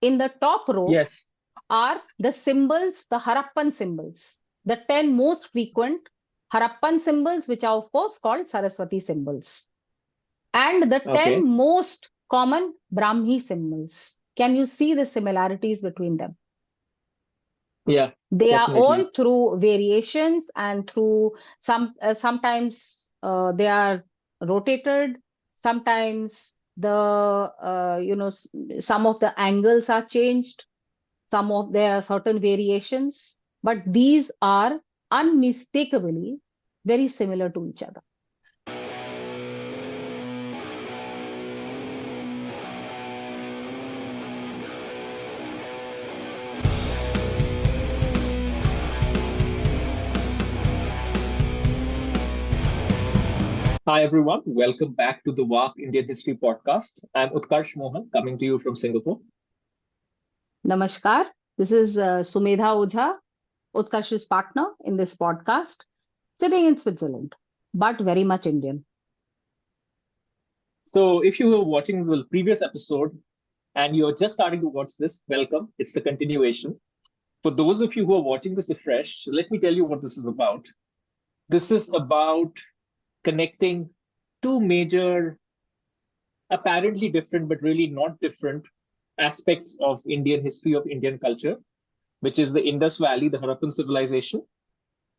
In the top row Yes. are the symbols, the Harappan symbols, the 10 most frequent Harappan symbols, which are, of course, called Saraswati symbols, and the 10 Okay. most common Brahmi symbols. Can you see the similarities between them? Yeah, They are definitely. all through variations and through sometimes they are rotated, sometimes some of the angles are changed, there are certain variations, but these are unmistakably very similar to each other. Hi, everyone. Welcome back to the WARC Indian History Podcast. I'm Utkarsh Mohan, coming to you from Singapore. Namaskar. This is Sumedha Ojha, Utkarsh's partner in this podcast, sitting in Switzerland, but very much Indian. So, if you were watching the previous episode and you're just starting to watch this, welcome. It's the continuation. For those of you who are watching this afresh, let me tell you what this is about. This is about connecting two major, apparently different, but really not different aspects of Indian history, of Indian culture, which is the Indus Valley, the Harappan civilization,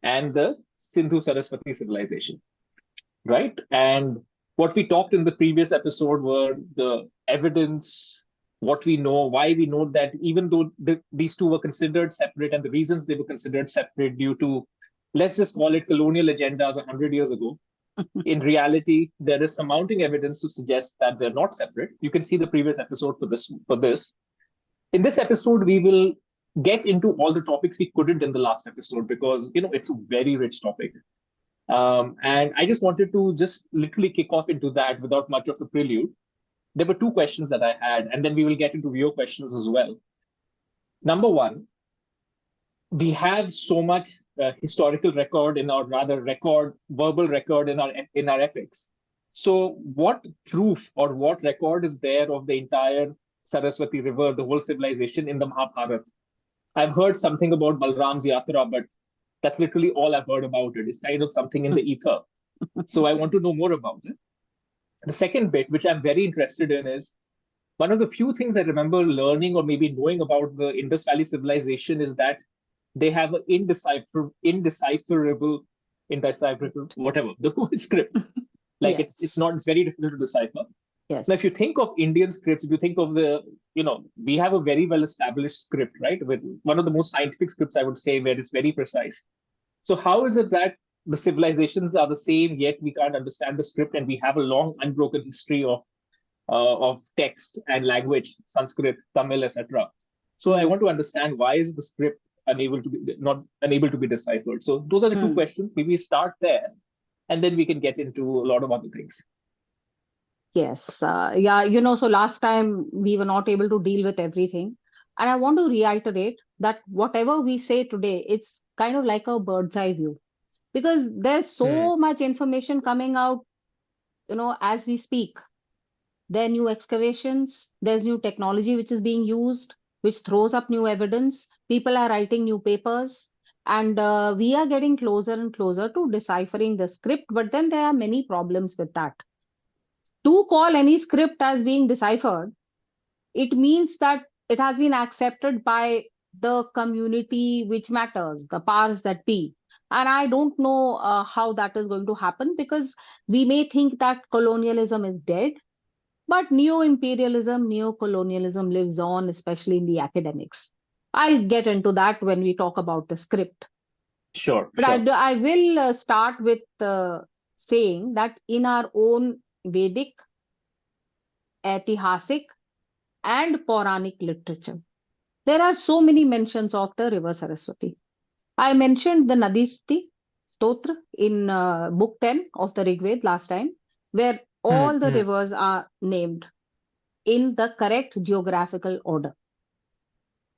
and the Sindhu Saraswati civilization, right? And what we talked in the previous episode were the evidence, what we know, why we know that even though these two were considered separate, and the reasons they were considered separate due to, let's just call it colonial agendas 100 years ago. In reality, there is some mounting evidence to suggest that they're not separate. You can see the previous episode for this. In this episode, we will get into all the topics we couldn't in the last episode because it's a very rich topic. And I just wanted to just literally kick off into that without much of a prelude. There were two questions that I had, and then we will get into viewer questions as well. Number one, we have so much historical record in our verbal record in our epics. So, what proof or what record is there of the entire Saraswati River, the whole civilization in the Mahabharata? I've heard something about Balarama's yatra, but that's literally all I've heard about it. It's kind of something in the ether. So I want to know more about it. The second bit, which I'm very interested in, is one of the few things I remember learning or maybe knowing about the Indus Valley civilization is that they have an indecipherable, whatever, the whole script. Like Yes. it's very difficult to decipher. Yes. Now, if you think of Indian scripts, if you think of we have a very well established script, right? With one of the most scientific scripts, I would say, where it's very precise. So how is it that the civilizations are the same, yet we can't understand the script, and we have a long unbroken history of text and language, Sanskrit, Tamil, etc. So I want to understand why is the script not unable to be deciphered. So those are the two questions. Maybe start there, and then we can get into a lot of other things. Yes. Yeah, so last time we were not able to deal with everything. And I want to reiterate that whatever we say today, it's kind of like a bird's eye view because there's so much information coming out, as we speak. There are new excavations, there's new technology which is being used, which throws up new evidence. People are writing new papers, and we are getting closer and closer to deciphering the script. But then there are many problems with that. To call any script as being deciphered, it means that it has been accepted by the community which matters, the powers that be. And I don't know how that is going to happen because we may think that colonialism is dead, but neo-imperialism, neo-colonialism lives on, especially in the academics. I'll get into that when we talk about the script. Sure. But I will start with saying that in our own Vedic, Aitihasic, and Puranic literature, there are so many mentions of the river Saraswati. I mentioned the Nadi Stuti Stotra in book 10 of the Rig Veda last time, where all the rivers are named in the correct geographical order.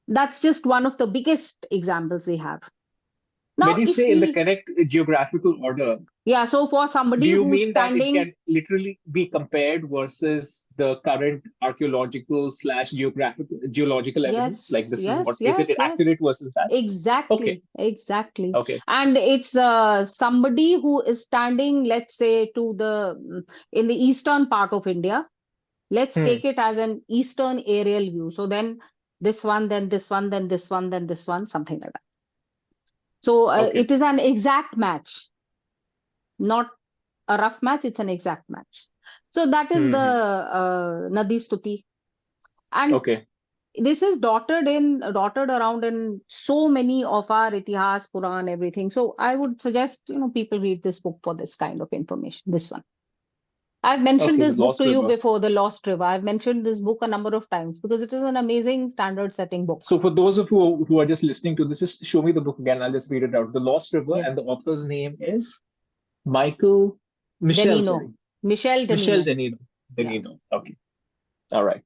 That's just one of the biggest examples we have. Now, when you say in the correct geographical order, Yeah, so for Do somebody you who's mean that it standing, can literally be compared versus the current archaeological slash geological evidence? Like yes, this is yes, what, is it yes, accurate yes. versus that? Okay, Exactly, exactly. okay. And it's somebody who is standing, let's say, in the eastern part of India. Let's Hmm. take it as an eastern aerial view. So then this one, then this one, then this one, then this one, something like that. So Okay. it is an exact match, not a rough match, it's an exact match. So that is the Hmm. Nadi Stuti. And Okay. this is dotted around in so many of our Itihas, Quran, everything. So I would suggest, people read this book for this kind of information, this one. I've mentioned Okay. The this book Lost to you River. before, The Lost River. I've mentioned this book a number of times because it is an amazing standard setting book. So for those of you who are just listening to this, just show me the book again. I'll just read it out. The Lost River, Yeah. and the author's name is Michael Michelle. Denino. Sorry, Michel Michelle Denino. Denino. Yeah. Denino. Okay. All right.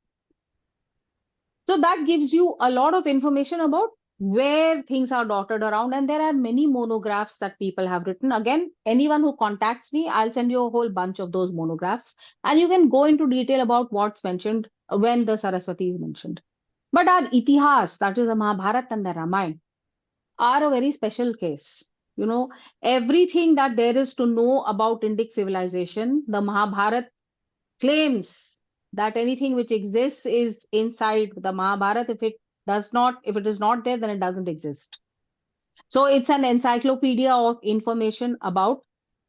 So that gives you a lot of information about where things are dotted around. And there are many monographs that people have written. Again, anyone who contacts me, I'll send you a whole bunch of those monographs. And you can go into detail about what's mentioned when the Saraswati is mentioned. But our Itihas, that is the Mahabharata and the Ramayana, are a very special case. Everything that there is to know about Indic civilization, the Mahabharata claims that anything which exists is inside the Mahabharata. If it is not there, then it doesn't exist. So it's an encyclopedia of information about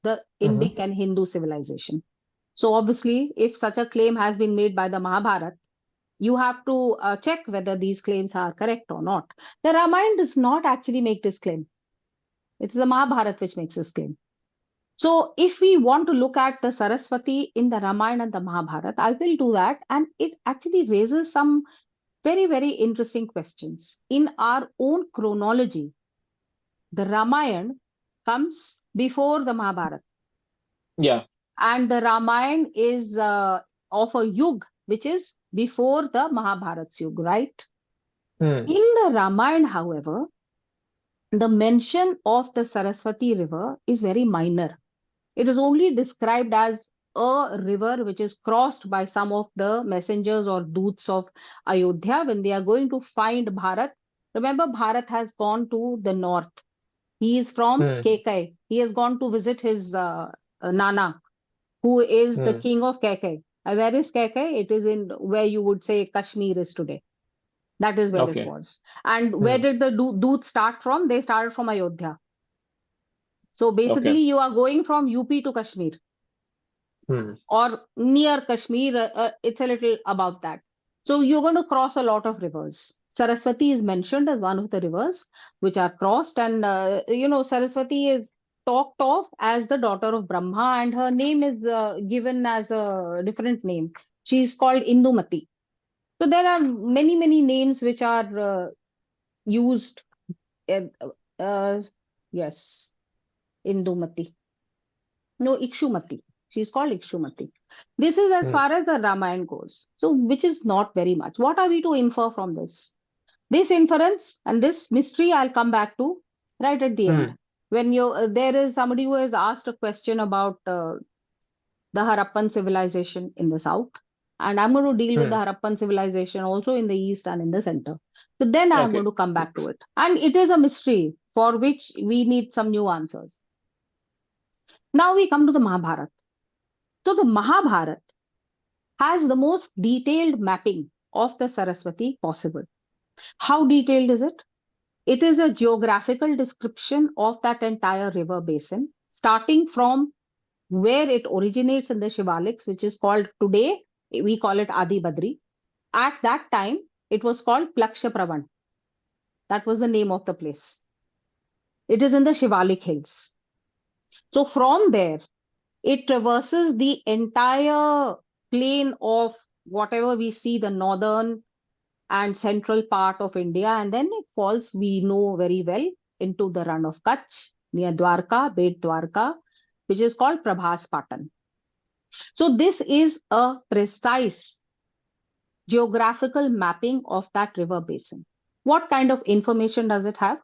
the Mm-hmm. Indic and Hindu civilization. So obviously, if such a claim has been made by the Mahabharata, you have to check whether these claims are correct or not. The Ramayana does not actually make this claim. It is the Mahabharata which makes this claim. So, if we want to look at the Saraswati in the Ramayana and the Mahabharata, I will do that. And it actually raises some very, very interesting questions. In our own chronology, the Ramayana comes before the Mahabharata. Yeah. And the Ramayana is of a yug, which is before the Mahabharata yug, right? Hmm. In the Ramayana, however, the mention of the Saraswati river is very minor. It is only described as a river which is crossed by some of the messengers or doots of Ayodhya when they are going to find Bharat. Remember, Bharat has gone to the north. He is from Hmm. Kekai. He has gone to visit his Nana, who is the Hmm. king of Kekai. Where is Kekai? It is in where you would say Kashmir is today. That is where it Okay. was. And where Hmm. did the doots start from? They started from Ayodhya. So Okay. basically, you are going from UP to Kashmir, Hmm. or near Kashmir. It's a little above that. So you're going to cross a lot of rivers. Saraswati is mentioned as one of the rivers which are crossed, and Saraswati is talked of as the daughter of Brahma, and her name is given as a different name. She is called Indumati. So there are many, many names which are used. Uh, uh, yes, Indumati. No, Ikshumati. She's called Ikshumati. This is as Hmm. far as the Ramayana goes. So, which is not very much. What are we to infer from this? This inference and this mystery I'll come back to right at the end. Hmm. When there is somebody who has asked a question about the Harappan civilization in the south, and I'm going to deal with the Hmm. Harappan civilization also in the east and in the center. So then I'm going Okay. to come back to it, and it is a mystery for which we need some new answers. Now we come to the Mahabharata. So the Mahabharata has the most detailed mapping of the Saraswati possible. How detailed is it? It is a geographical description of that entire river basin, starting from where it originates in the Shivaliks, which is called today, we call it Adi Badri. At that time, it was called Plaksha Pravan. That was the name of the place. It is in the Shivalik hills. So from there, it traverses the entire plain of whatever we see the northern and central part of India, and then it falls, we know very well, into the run of Kutch near Dwarka, Bet Dwarka, which is called Prabhas Patan. So this is a precise geographical mapping of that river basin. What kind of information does it have?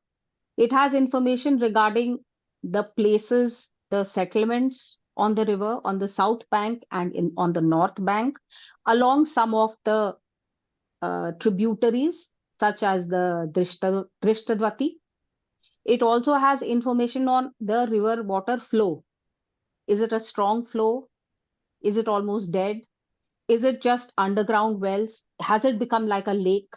It has information regarding the places the settlements on the river, on the south bank and on the north bank, along some of the tributaries, such as the Drishtadvati. It also has information on the river water flow. Is it a strong flow? Is it almost dead? Is it just underground wells? Has it become like a lake?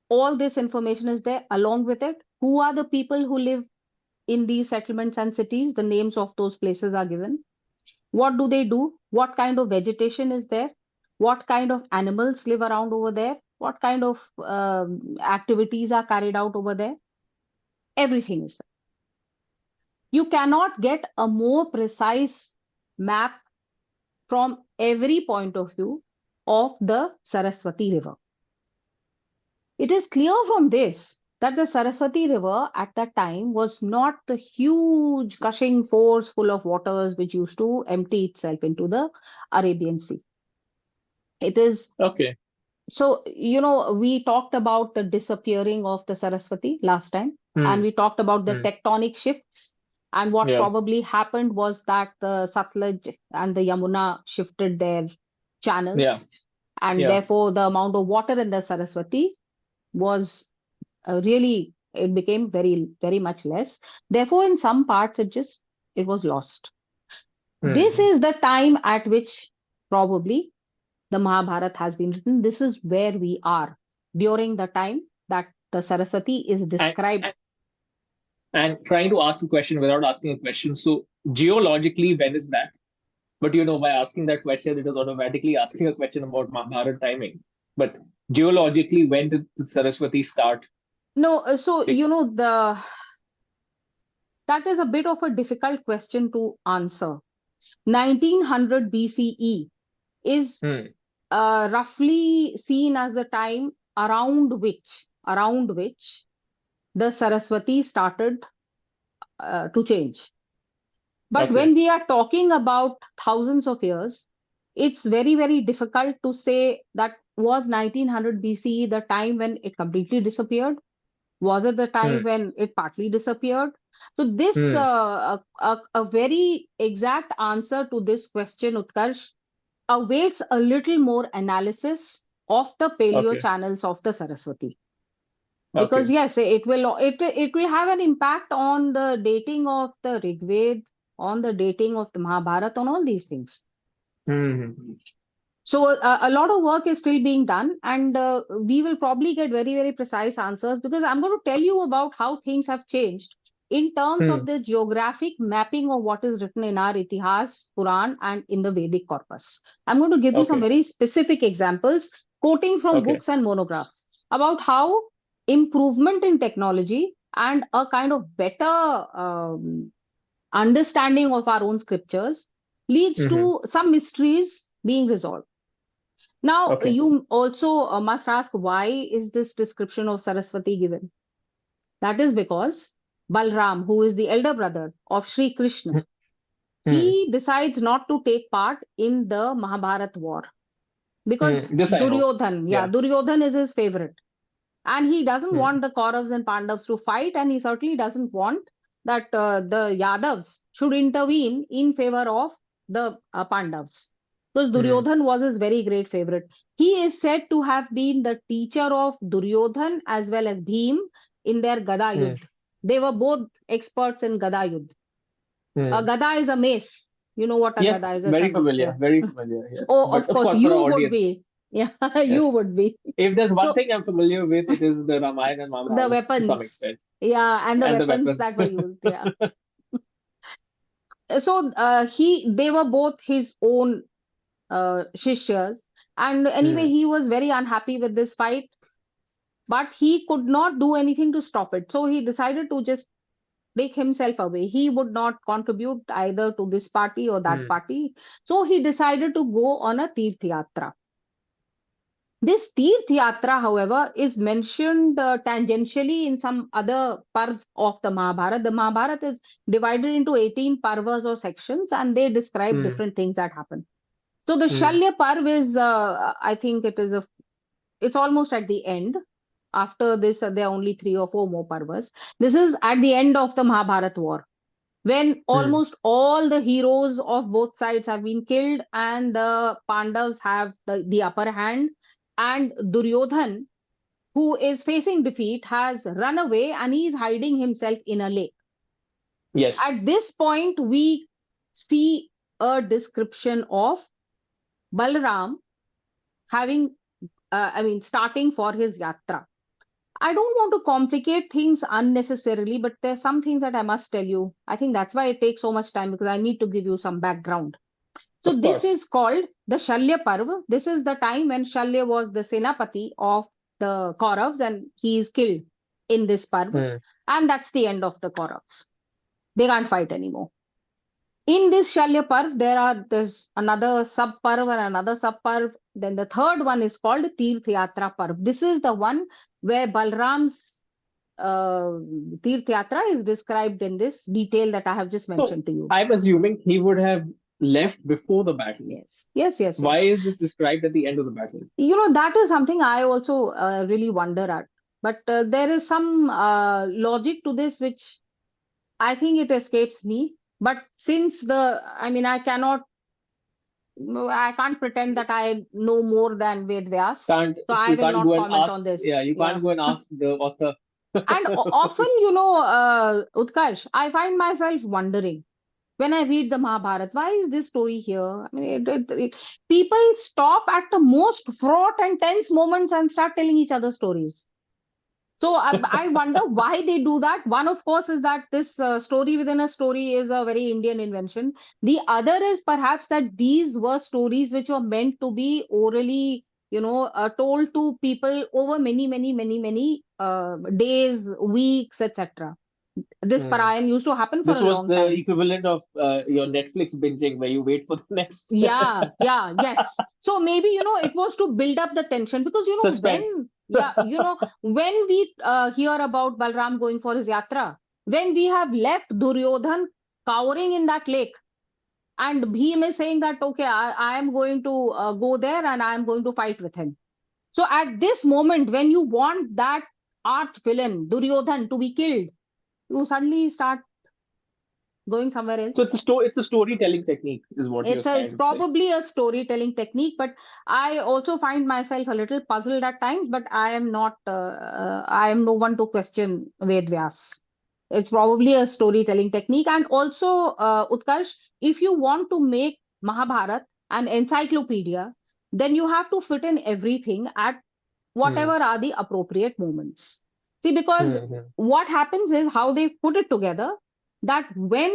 All this information is there. Along with it, who are the people who live in these settlements and cities? The names of those places are given. What do they do? What kind of vegetation is there? What kind of animals live around over there? What kind of activities are carried out over there? Everything is there. You cannot get a more precise map from every point of view of the Saraswati River. It is clear from this that the Saraswati River at that time was not the huge gushing force full of waters which used to empty itself into the Arabian Sea. It is Okay. so, we talked about the disappearing of the Saraswati last time, and we talked about the tectonic shifts. And what probably happened was that the Satluj and the Yamuna shifted their channels, and therefore the amount of water in the Saraswati was it became very, very much less. Therefore, in some parts, it was lost. This is the time at which probably the Mahabharata has been written. This is where we are during the time that the Saraswati is described. And trying to ask a question without asking a question. So geologically, when is that? But by asking that question, it is automatically asking a question about Mahabharata timing. But geologically, when did the Saraswati start? No, so that is a bit of a difficult question to answer. 1900 BCE is roughly seen as the time around which the Saraswati started to change. But when we are talking about thousands of years, it's very, very difficult to say that was 1900 BCE the time when it completely disappeared? Was it the time when it partly disappeared? So this, a very exact answer to this question, Utkarsh, awaits a little more analysis of the paleo channels of the Saraswati. Because yes, it will have an impact on the dating of the Rig Veda, on the dating of the Mahabharata, on all these things. So a lot of work is still being done, and we will probably get very, very precise answers, because I'm going to tell you about how things have changed in terms of the geographic mapping of what is written in our Itihas, Quran, and in the Vedic corpus. I'm going to give you some very specific examples, quoting from books and monographs, about how improvement in technology and a kind of better understanding of our own scriptures leads to some mysteries being resolved. Now, you also must ask, why is this description of Saraswati given? That is because Balram, who is the elder brother of Sri Krishna, he decides not to take part in the Mahabharata war, because Duryodhan is his favorite. And he doesn't want the Kauravas and Pandavas to fight, and he certainly doesn't want that the Yadavas should intervene in favor of the Pandavas. Because Duryodhan was his very great favorite. He is said to have been the teacher of Duryodhan as well as Bhim in their Gada Yudh. They were both experts in Gada Yudh. A Gada is a mace. You know what a Gada is? Very familiar. Very familiar. Yes. Oh, of course, you would be. Yeah, you would be. If there's one thing I'm familiar with, it is the Ramayana and Mahabharata the weapons. To some extent. Yeah, and the weapons that were used. Yeah. So they were both his own shishyas, and anyway, he was very unhappy with this fight, but he could not do anything to stop it. So he decided to just take himself away. He would not contribute either to this party or that party. So he decided to go on a Tirth Yatra. This Tirth Yatra, however, is mentioned tangentially in some other parv of the Mahabharata. The Mahabharata is divided into 18 parvas or sections, and they describe different things that happen. So the Shalya parv is, I think it's almost at the end. After this, there are only 3 or 4 more parvas. This is at the end of the Mahabharata war. when almost all the heroes of both sides have been killed and the Pandavas have the upper hand, and Duryodhan, who is facing defeat, has run away and he is hiding himself in a lake. Yes. At this point, we see a description of Balaram having, starting for his yatra. I don't want to complicate things unnecessarily, but there's something that I must tell you. I think that's why it takes so much time, because I need to give you some background. So Of this course. is called the Shalya Parv. This is the time when Shalya was the Senapati of the Kauravas and he is killed in this Parv. And that's the end of the Kauravas. They can't fight anymore. In this Shalya Parv, there's another sub Parv and another sub Parv. Then the third one is called Tirth Yatra Parv. This is the one where Balram's Tirth Yatra is described in this detail that I have just So mentioned to you. I'm assuming he would have left before the battle. Yes. Why is this described at the end of the battle? That is something I also really wonder at. But there is some logic to this, which I think it escapes me. But since I can't pretend that I know more than Ved Vyas. So I will not comment on this. Yeah, you can't go and ask the author. And often, Utkarsh, I find myself wondering when I read the Mahabharata, why is this story here? People stop at the most fraught and tense moments and start telling each other stories. So I wonder why they do that. One, of course, is that this story within a story is a very Indian invention. The other is perhaps that these were stories which were meant to be orally, told to people over many days, weeks, etc. This Parayan used to happen for This a was long the time. equivalent of your Netflix binging, where you wait for the next. Yes. So maybe, it was to build up the tension, because, Suspense. when we hear about Balram going for his yatra, when we have left Duryodhan cowering in that lake, and Bhim is saying that, okay, I am going to go there and I am going to fight with him. So at this moment, when you want that arch villain, Duryodhan, to be killed, you suddenly start going somewhere else. So it's a storytelling technique, is what you're trying to It's say. probably a storytelling technique, but I also find myself a little puzzled at times. But I am not. I am no one to question Ved Vyas. It's probably a storytelling technique, and also Utkarsh, if you want to make Mahabharat an encyclopedia, then you have to fit in everything at whatever are the appropriate moments. See, because what happens is how they put it together, that when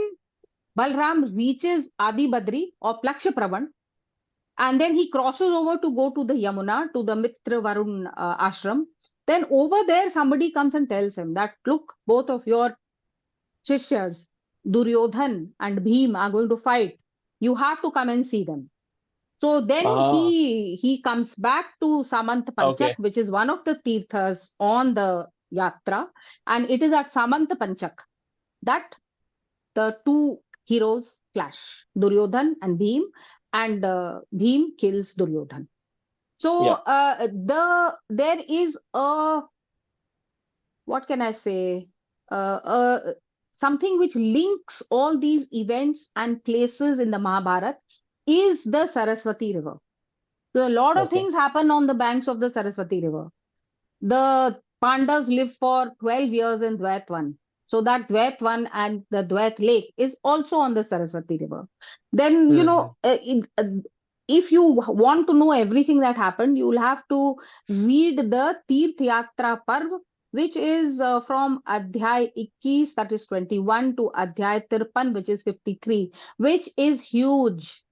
Balram reaches Adi Badri or Plaksha Pravan, and then he crosses over to go to the Yamuna, to the Mitra Varun ashram. Then over there, somebody comes and tells him that, look, both of your Shishyas, Duryodhan and Bhim, are going to fight. You have to come and see them. So then he comes back to Samant Panchak, which is one of the Tirthas on the Yatra. And it is at Samant Panchak that the two heroes clash, Duryodhan and Bhim, and Bhim kills Duryodhan. So there is what can I say, something which links all these events and places in the Mahabharata is the Saraswati River. So a lot of things happen on the banks of the Saraswati River. The Pandavas live for 12 years in Dvaitwan. So that Dvaitwan and the Dvait lake is also on the Saraswati River. Then, if you want to know everything that happened, you will have to read the Tirth Yatra Parv, which is from Adhyay 21, that is 21, to Adhyay 53, which is 53, which is huge.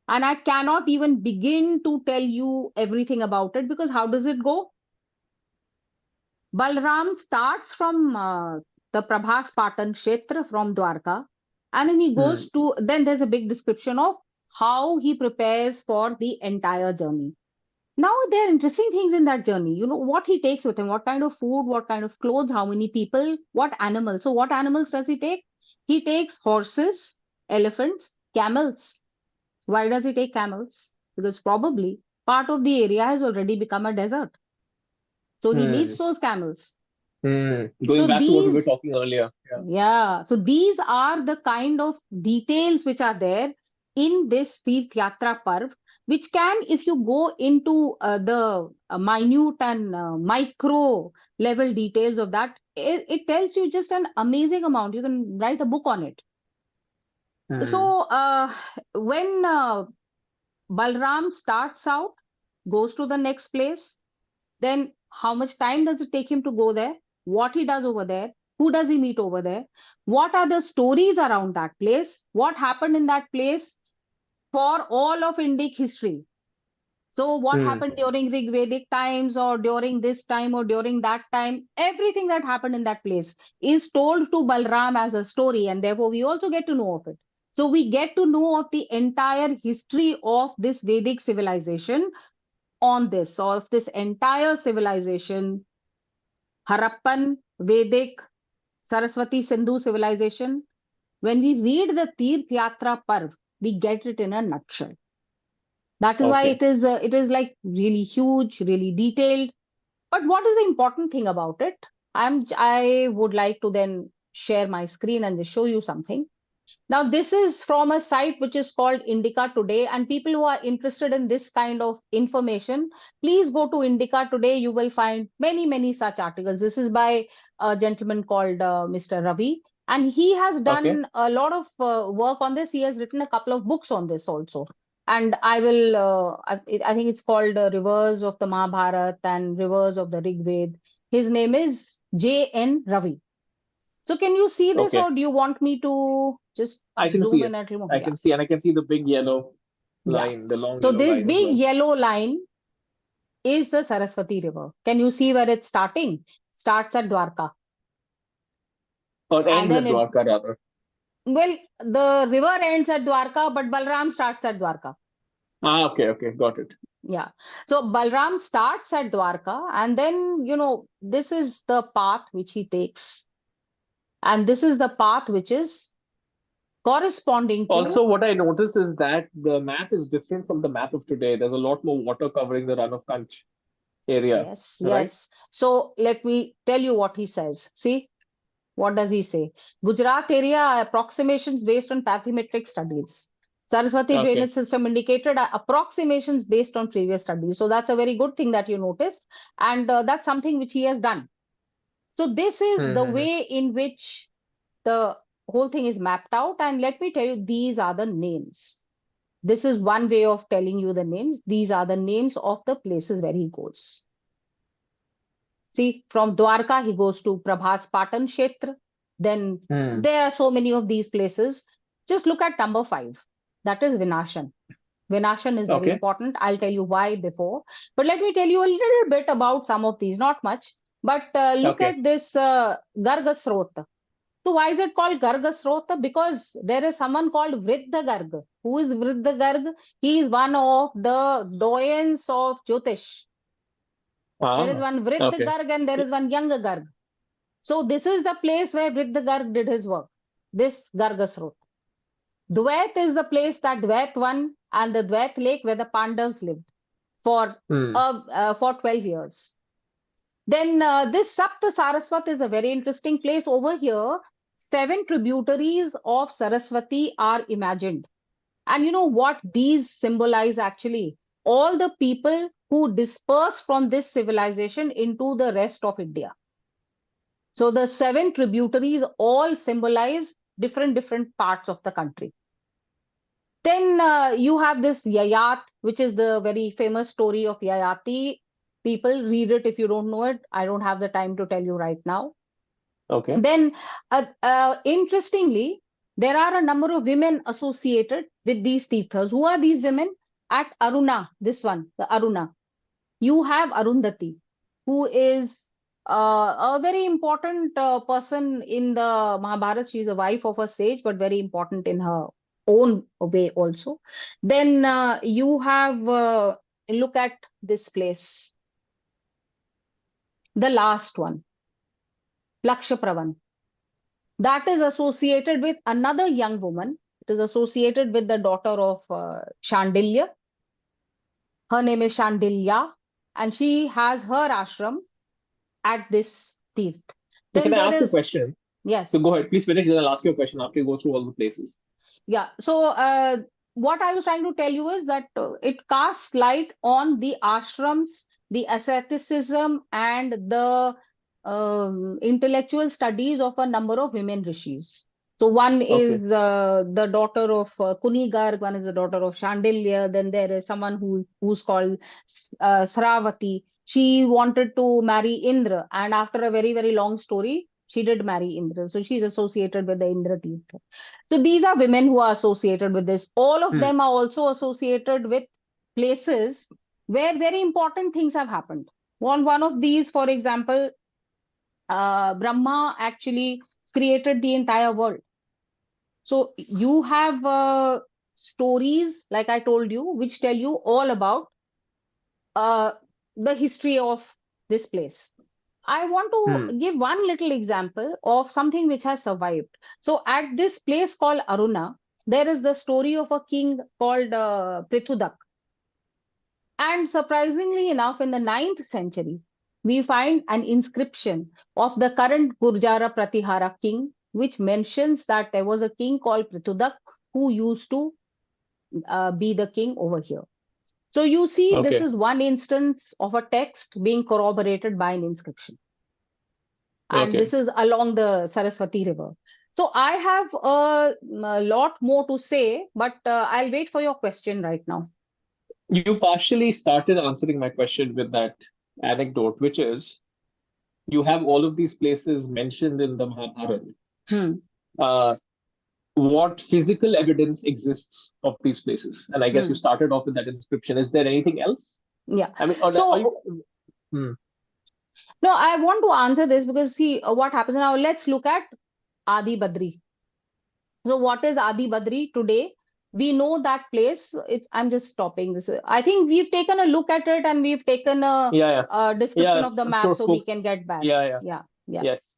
And I cannot even begin to tell you everything about it, because how does it go? Balram starts from the Prabhas Patan Kshetra from Dwarka, and then he goes to, then there's a big description of how he prepares for the entire journey. Now, there are interesting things in that journey. What he takes with him, what kind of food, what kind of clothes, how many people, what animals. So what animals does he take? He takes horses, elephants, camels. Why does he take camels? Because probably part of the area has already become a desert. So he needs those camels. Going So back to what we were these, talking earlier. Yeah. yeah, so these are the kind of details which are there in this Tirth Yatra Parv, which can, if you go into the minute and micro level details of that, it tells you just an amazing amount. You can write a book on it. Hmm. So when Balram starts out, goes to the next place, then how much time does it take him to go there? What he does over there? Who does he meet over there? What are the stories around that place? What happened in that place for all of Indic history? So, what Hmm. happened during Rig Vedic times or during this time or during that time? Everything that happened in that place is told to Balram as a story, and therefore we also get to know of it. So, we get to know of the entire history of this Vedic civilization on this, of this entire civilization, Harappan, Vedic, Saraswati Sindhu civilization. When we read the Tirth Yatra Parv, we get it in a nutshell. That is why Okay. it is like really huge, really detailed. But what is the important thing about it? I would like to then share my screen and just show you something. Now, this is from a site which is called Indica Today, and people who are interested in this kind of information, please go to Indica Today. You will find many, many such articles. This is by a gentleman called Mr. Ravi, and he has Okay. done a lot of work on this. He has written a couple of books on this also. And I will, I think it's called Rivers of the Mahabharata and Rivers of the Rig Veda. His name is J.N. Ravi. So can you see this, Okay. or do you want me to just I can see zoom it. in a little more? I Yeah, can see, and I can see the big yellow yeah. line, the long So yellow this line as big well. yellow line is the Saraswati River. Can you see where it's starting? Starts at Dwarka. Or And ends then at it, Dwarka rather. well, the river ends at Dwarka, but Balram starts at Dwarka. Ah, okay, okay, got it. Yeah. So Balram starts at Dwarka, and then, this is the path which he takes. And this is the path which is corresponding to. Also, what I noticed is that the map is different from the map of today. There's a lot more water covering the Run of Kanch area, Yes, right? yes. So let me tell you what he says. See, what does he say? Gujarat area approximations based on bathymetric studies. Saraswati Okay. drainage system indicated approximations based on previous studies. So that's a very good thing that you noticed. And that's something which he has done. So this is the Mm-hmm. way in which the whole thing is mapped out. And let me tell you, these are the names. This is one way of telling you the names. These are the names of the places where he goes. See, from Dwarka, he goes to Prabhas Patan Kshetra. Then Hmm. there are so many of these places. Just look at number 5. That is Vinashan. Vinashan is very Okay. important. I'll tell you why before. But let me tell you a little bit about some of these, not much. But look Okay. at this Garga Srota. So why is it called Garga Srota? Because there is someone called Vriddha Garg. Who is Vriddha Garg? He is one of the doyens of Jyotish. There is Ah, one Vriddha okay. Garg and there is one Young Garg. So this is the place where Vriddha Garg did his work. This Gargasrot. Dvait is the place that Dvait won and the Dvait lake where the Pandavas lived for Hmm. 12 years. Then this Sapta Saraswat is a very interesting place over here. 7 tributaries of Saraswati are imagined. And you know what these symbolize actually? All the people who dispersed from this civilization into the rest of India. So the 7 tributaries all symbolize different parts of the country. Then you have this Yayat, which is the very famous story of Yayati. People read it if you don't know it. I don't have the time to tell you right now. Okay. Then, interestingly, there are a number of women associated with these Tirthas. Who are these women? At Aruna, this one, the Aruna. You have Arundhati, who is a very important person in the Mahabharata. She's a wife of a sage, but very important in her own way also. Then you have, look at this place, the last one, Plakshapravan. That is associated with another young woman. It is associated with the daughter of Shandilya. Her name is Shandilya, and she has her ashram at this Tirth. So can Then I there ask a is, question? So yes. go ahead, please finish, then I'll ask you a question after you go through all the places. Yeah. So, what I was trying to tell you is that it casts light on the ashrams, the asceticism, and the intellectual studies of a number of women rishis. So, one Okay. is the daughter of Kuni Garg, one is the daughter of Shandilya, then there is someone who's called Sravati. She wanted to marry Indra, and after a very, very long story, she did marry Indra. So, she's associated with the Indra Tirtha. So these are women who are associated with this. All of Hmm. them are also associated with places where very important things have happened. One of these, for example, Brahma actually created the entire world. So you have stories, like I told you, which tell you all about uh, the history of this place. I want Hmm. to give one little example of something which has survived. So, at this place called Aruna, there is the story of a king called Prithudak. And surprisingly enough, in the 9th century, we find an inscription of the current Gurjara Pratihara king, which mentions that there was a king called Prithudak who used to be the king over here. So, you see, this Okay. is one instance of a text being corroborated by an inscription. And Okay. this is along the Saraswati River. So I have a lot more to say, but I'll wait for your question right now. You partially started answering my question with that anecdote, which is you have all of these places mentioned in the Mahabharata. Hmm. Uh, what physical evidence exists of these places? And I guess you Hmm. started off with that inscription. Is there anything else? Yeah. I mean, or are So you? Hmm. no, I want to answer this because see what happens now. Let's look at Adi Badri. So what is Adi Badri today? We know that place. I'm just stopping this. I think we've taken a look at it and we've taken Yeah, yeah, a description yeah. of the I'm map sure so we folks. can get back. Yeah, yeah. Yeah. Yeah. Yes.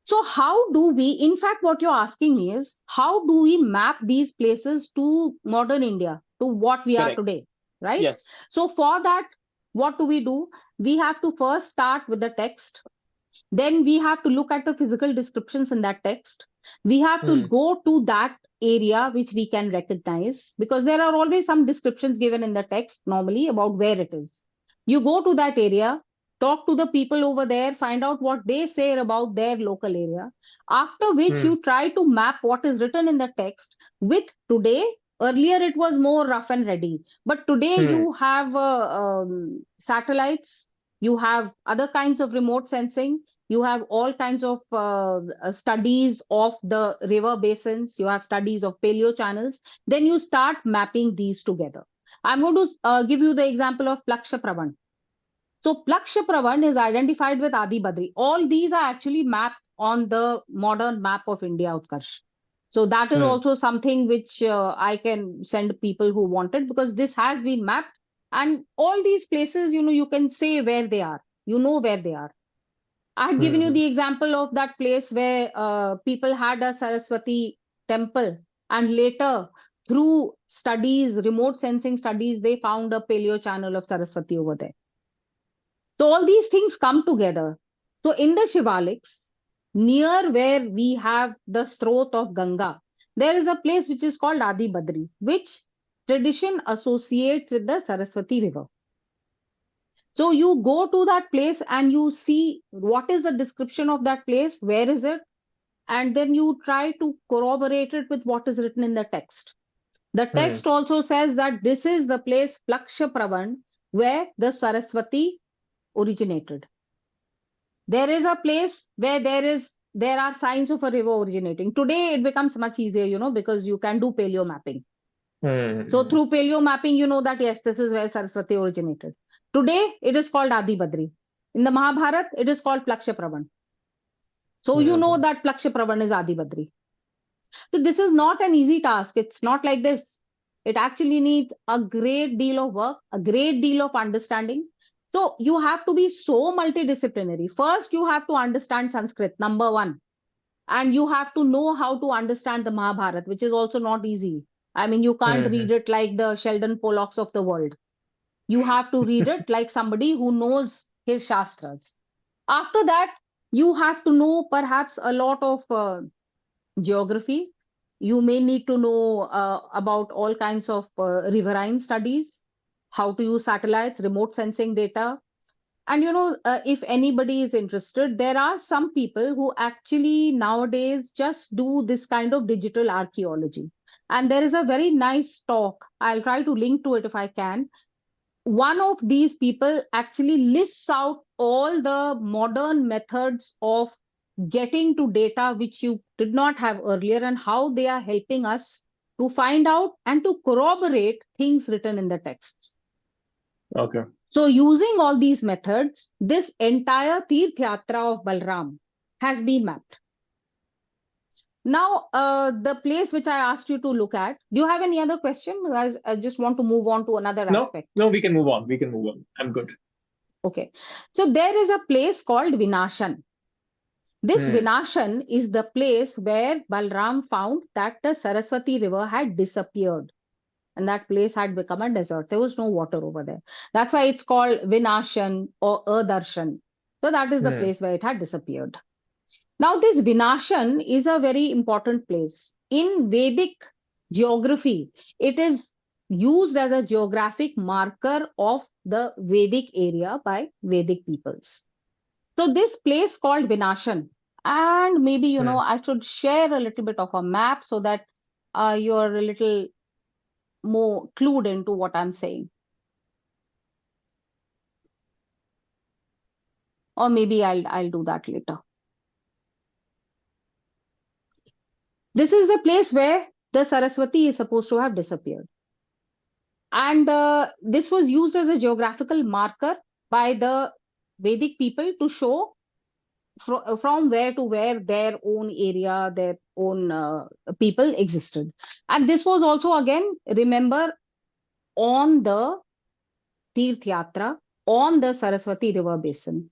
So how do we, in fact, what you're asking me is, how do we map these places to modern India, to what we are Correct. today, right? Yes. So for that, what do? We have to first start with the text. Then we have to look at the physical descriptions in that text. We have to Hmm. go to that area which we can recognize because there are always some descriptions given in the text normally about where it is. You go to that area, talk to the people over there, find out what they say about their local area, after which Hmm. you try to map what is written in the text with today. Earlier it was more rough and ready, but today Hmm. you have satellites, you have other kinds of remote sensing, you have all kinds of studies of the river basins, you have studies of paleo channels, then you start mapping these together. I'm going to give you the example of Plaksha Pravan. So Plaksha Pravan is identified with Adi Badri. All these are actually mapped on the modern map of India, Utkarsh. So that is Hmm. also something which I can send people who want it because this has been mapped. And all these places, you can say where they are. You know where they are. I had given you Hmm. the example of that place where people had a Saraswati temple, and later, through studies, remote sensing studies, they found a paleo channel of Saraswati over there. So all these things come together. So in the Shivaliks, near where we have the Strot of Ganga, there is a place which is called Adi Badri, which tradition associates with the Saraswati River. So you go to that place and you see what is the description of that place, where is it, and then you try to corroborate it with what is written in the text. The Hmm. text also says that this is the place Plaksha Pravan where the Saraswati originated. There is a place where there are signs of a river originating. Today it becomes much easier, because you can do paleo mapping. So Hmm. through paleo mapping, you know that yes, this is where Saraswati originated. Today, it is called Adi Badri. In the Mahabharata, it is called Plaksha Pravan. So you know Hmm. that Plaksha Pravan is Adi Badri. So this is not an easy task. It's not like this. It actually needs a great deal of work, a great deal of understanding. So you have to be so multidisciplinary. First, you have to understand Sanskrit, number one. And you have to know how to understand the Mahabharata, which is also not easy. I mean, you can't Hmm. read it like the Sheldon Pollocks of the world. You have to read it like somebody who knows his Shastras. After that, you have to know perhaps a lot of geography. You may need to know about all kinds of riverine studies, how to use satellites, remote sensing data. And if anybody is interested, there are some people who actually nowadays just do this kind of digital archaeology. And there is a very nice talk. I'll try to link to it if I can. One of these people actually lists out all the modern methods of getting to data which you did not have earlier and how they are helping us to find out and to corroborate things written in the texts. Okay. So using all these methods, this entire Tirth Yatra of Balram has been mapped. Now, the place which I asked you to look at, do you have any other question? I just want to move on to another aspect. No, we can move on. We can move on. I'm good. Okay. So there is a place called Vinashan. This Vinashan is the place where Balram found that the Saraswati river had disappeared. And that place had become a desert. There was no water over there. That's why it's called Vinashan or Adarshan. So that is the place where it had disappeared. Now, this Vinashan is a very important place. In Vedic geography, it is used as a geographic marker of the Vedic area by Vedic peoples. So this place called Vinashan, and maybe, I should share a little bit of a map so that you're a little more clued into what I'm saying. Or maybe I'll do that later. This is the place where the Saraswati is supposed to have disappeared. And this was used as a geographical marker by the Vedic people to show from where to where their own area, their own people existed. And this was also, again, remember, on the Tirth Yatra, on the Saraswati river basin.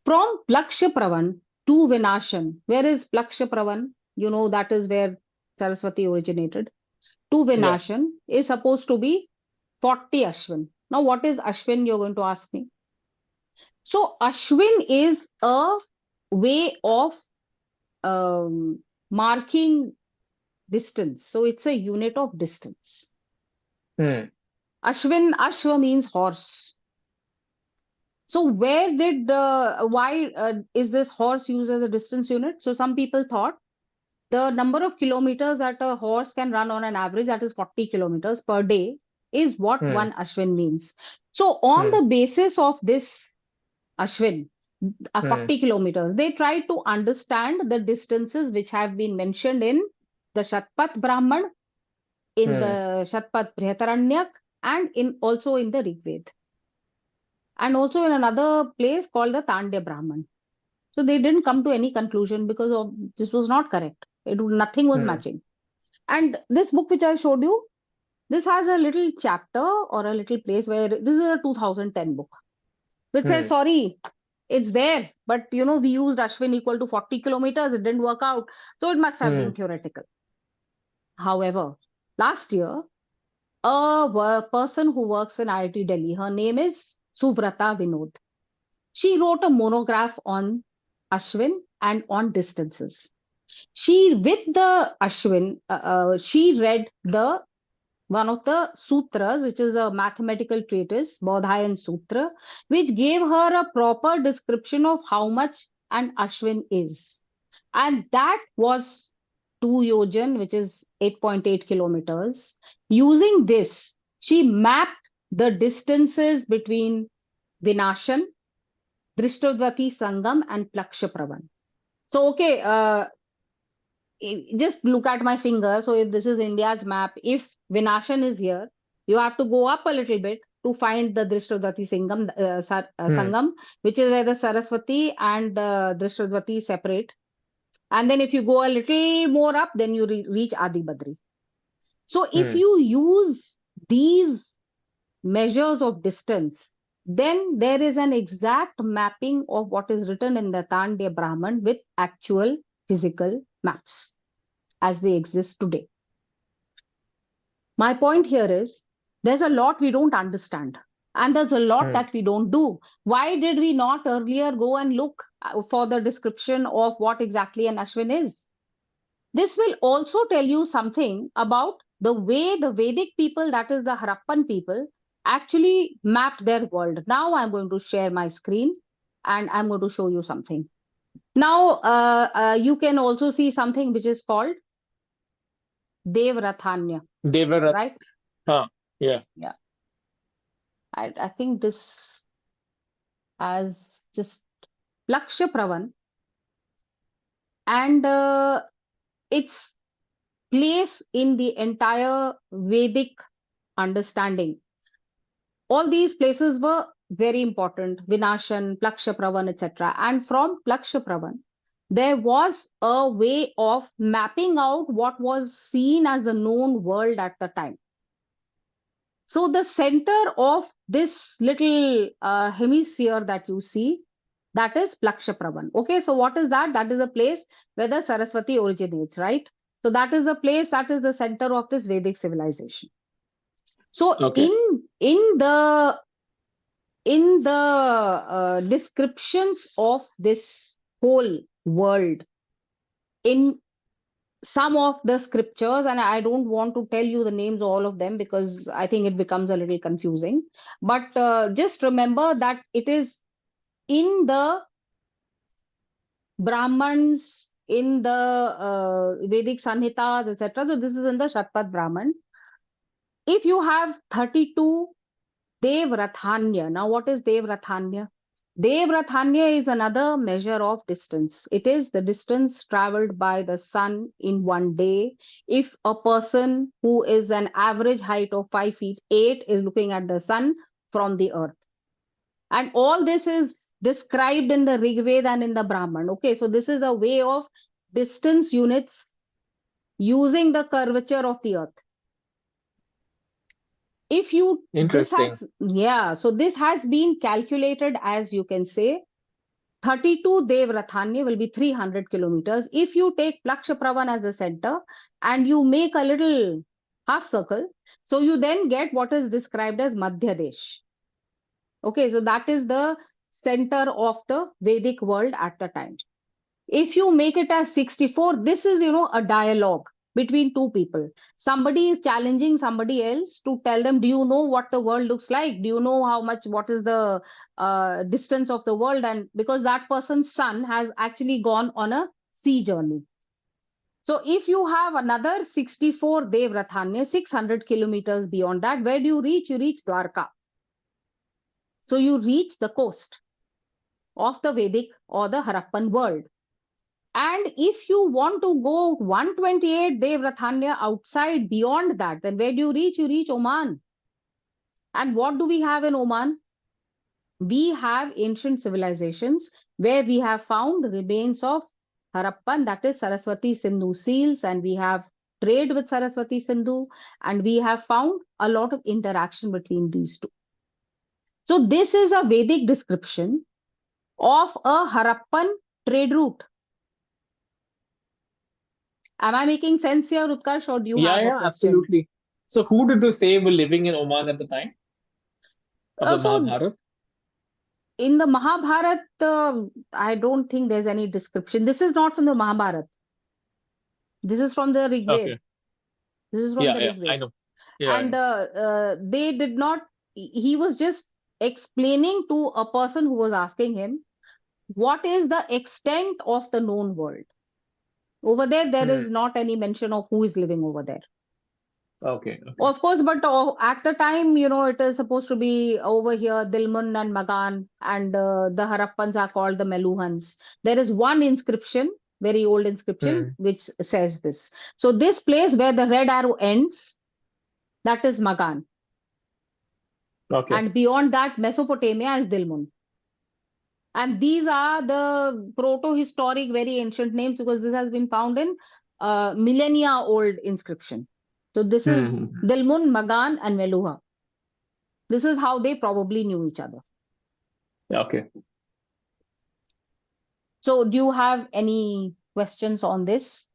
From Plakshapravan to Vinashan, where is Plakshapravan? That is where Saraswati originated. To Vinashan is supposed to be 40 Ashwin. Now, what is Ashwin? You're going to ask me. So, Ashwin is a way of marking distance. So, it's a unit of distance. Ashwa means horse. So where did, why is this horse used as a distance unit? So some people thought the number of kilometers that a horse can run on an average, that is 40 kilometers per day, is what one Ashwin means. So on the basis of this Ashwin, 40 kilometers, they tried to understand the distances which have been mentioned in the Shatpat Brahman, in the Shatpat Brihataranyak, and also in the Rig Veda. And also in another place called the Tandya Brahman. So they didn't come to any conclusion because this was not correct. Nothing was matching. And this book which I showed you, this has a little chapter or a little place where this is a 2010 book, which says, sorry, it's there, but we used Ashwin equal to 40 kilometers. It didn't work out. So it must have been theoretical. However, last year, a person who works in IIT Delhi, her name is Suvrata Vinod. She wrote a monograph on Ashwin and on distances. With the Ashwin, she read one of the sutras, which is a mathematical treatise, Bodhayan Sutra, which gave her a proper description of how much an Ashwin is. And that was 2 yojan, which is 8.8 kilometers. Using this, she mapped the distances between Vinashan, Drishtodvati Sangam, and Plakshapravan. So, okay, just look at my finger. So, if this is India's map, if Vinashan is here, you have to go up a little bit to find the Drishtodvati Sangam, which is where the Saraswati and the Drishtodvati separate. And then if you go a little more up, then you reach Adi Badri. So if you use these measures of distance, then there is an exact mapping of what is written in the Tandya Brahman with actual physical maps as they exist today. My point here is there's a lot we don't understand. And there's a lot Hmm. that we don't do. Why did we not earlier go and look for the description of what exactly an Ashwin is? This will also tell you something about the way the Vedic people, that is the Harappan people, actually mapped their world. Now I'm going to share my screen and I'm going to show you something. Now you can also see something which is called Devrathanya, Devarat. right? Huh. Yeah. Yeah. I think this has just Laksha Pravan and its place in the entire Vedic understanding. All these places were very important, Vinashan, Plakshapravan, etc. And from Plakshapravan, there was a way of mapping out what was seen as the known world at the time. So the center of this little hemisphere that you see, that is Plakshapravan. Okay, so what is that? That is a place where the Saraswati originates, right? So that is the place, that is the center of this Vedic civilization. So Okay. in the descriptions of this whole world in some of the scriptures, and I don't want to tell you the names of all of them because I think it becomes a little confusing, but just remember that it is in the Brahmans, in the Vedic Sanhitas, etc. So this is in the Shatpat Brahman. If you have 32 Devrathanya. Now, what is Devrathanya? Devrathanya is another measure of distance. It is the distance traveled by the sun in one day. If a person who is an average height of 5 feet 8 is looking at the sun from the earth. And all this is described in the Rig Veda and in the Brahman. Okay, so this is a way of distance units using the curvature of the earth. If you Interesting. so this has been calculated, as you can say, 32 Devrathanya will be 300 kilometers. If you take Plakshapravan as a center and you make a little half circle, so you then get what is described as Madhya Desh. Okay, so that is the center of the Vedic world at the time. If you make it as 64, this is, a dialogue between two people. Somebody is challenging somebody else to tell them, do you know what the world looks like? Do you know what is the distance of the world? And because that person's son has actually gone on a sea journey. So if you have another 64 Devrathanya, 600 kilometers beyond that, where do you reach? You reach Dwarka. So you reach the coast of the Vedic or the Harappan world. And if you want to go 128 Devrathanya outside beyond that, then where do you reach? You reach Oman. And what do we have in Oman? We have ancient civilizations where we have found remains of Harappan, that is Saraswati Sindhu seals, and we have trade with Saraswati Sindhu, and we have found a lot of interaction between these two. So this is a Vedic description of a Harappan trade route. Am I making sense here, Utkarsh, or do you have a question? Absolutely. So who did they say were living in Oman at the time of the So Mahabharata? in the Mahabharata, I don't think there's any description. This is not from the Mahabharata. This is from the Rig Veda. Okay. This is from the Rig Veda. I know. Yeah, I And know. they did not, he was just explaining to a person who was asking him, what is the extent of the known world? Over there, there is not any mention of who is living over there. Okay. Of course, but at the time, it is supposed to be over here, Dilmun and Magan, and the Harappans are called the Meluhans. There is one inscription, very old inscription, which says this. So this place where the red arrow ends, that is Magan. Okay. And beyond that, Mesopotamia is Dilmun. And these are the proto-historic, very ancient names because this has been found in millennia old inscription. So this is Dilmun, Magan, and Meluha. This is how they probably knew each other. Okay. So do you have any questions on this?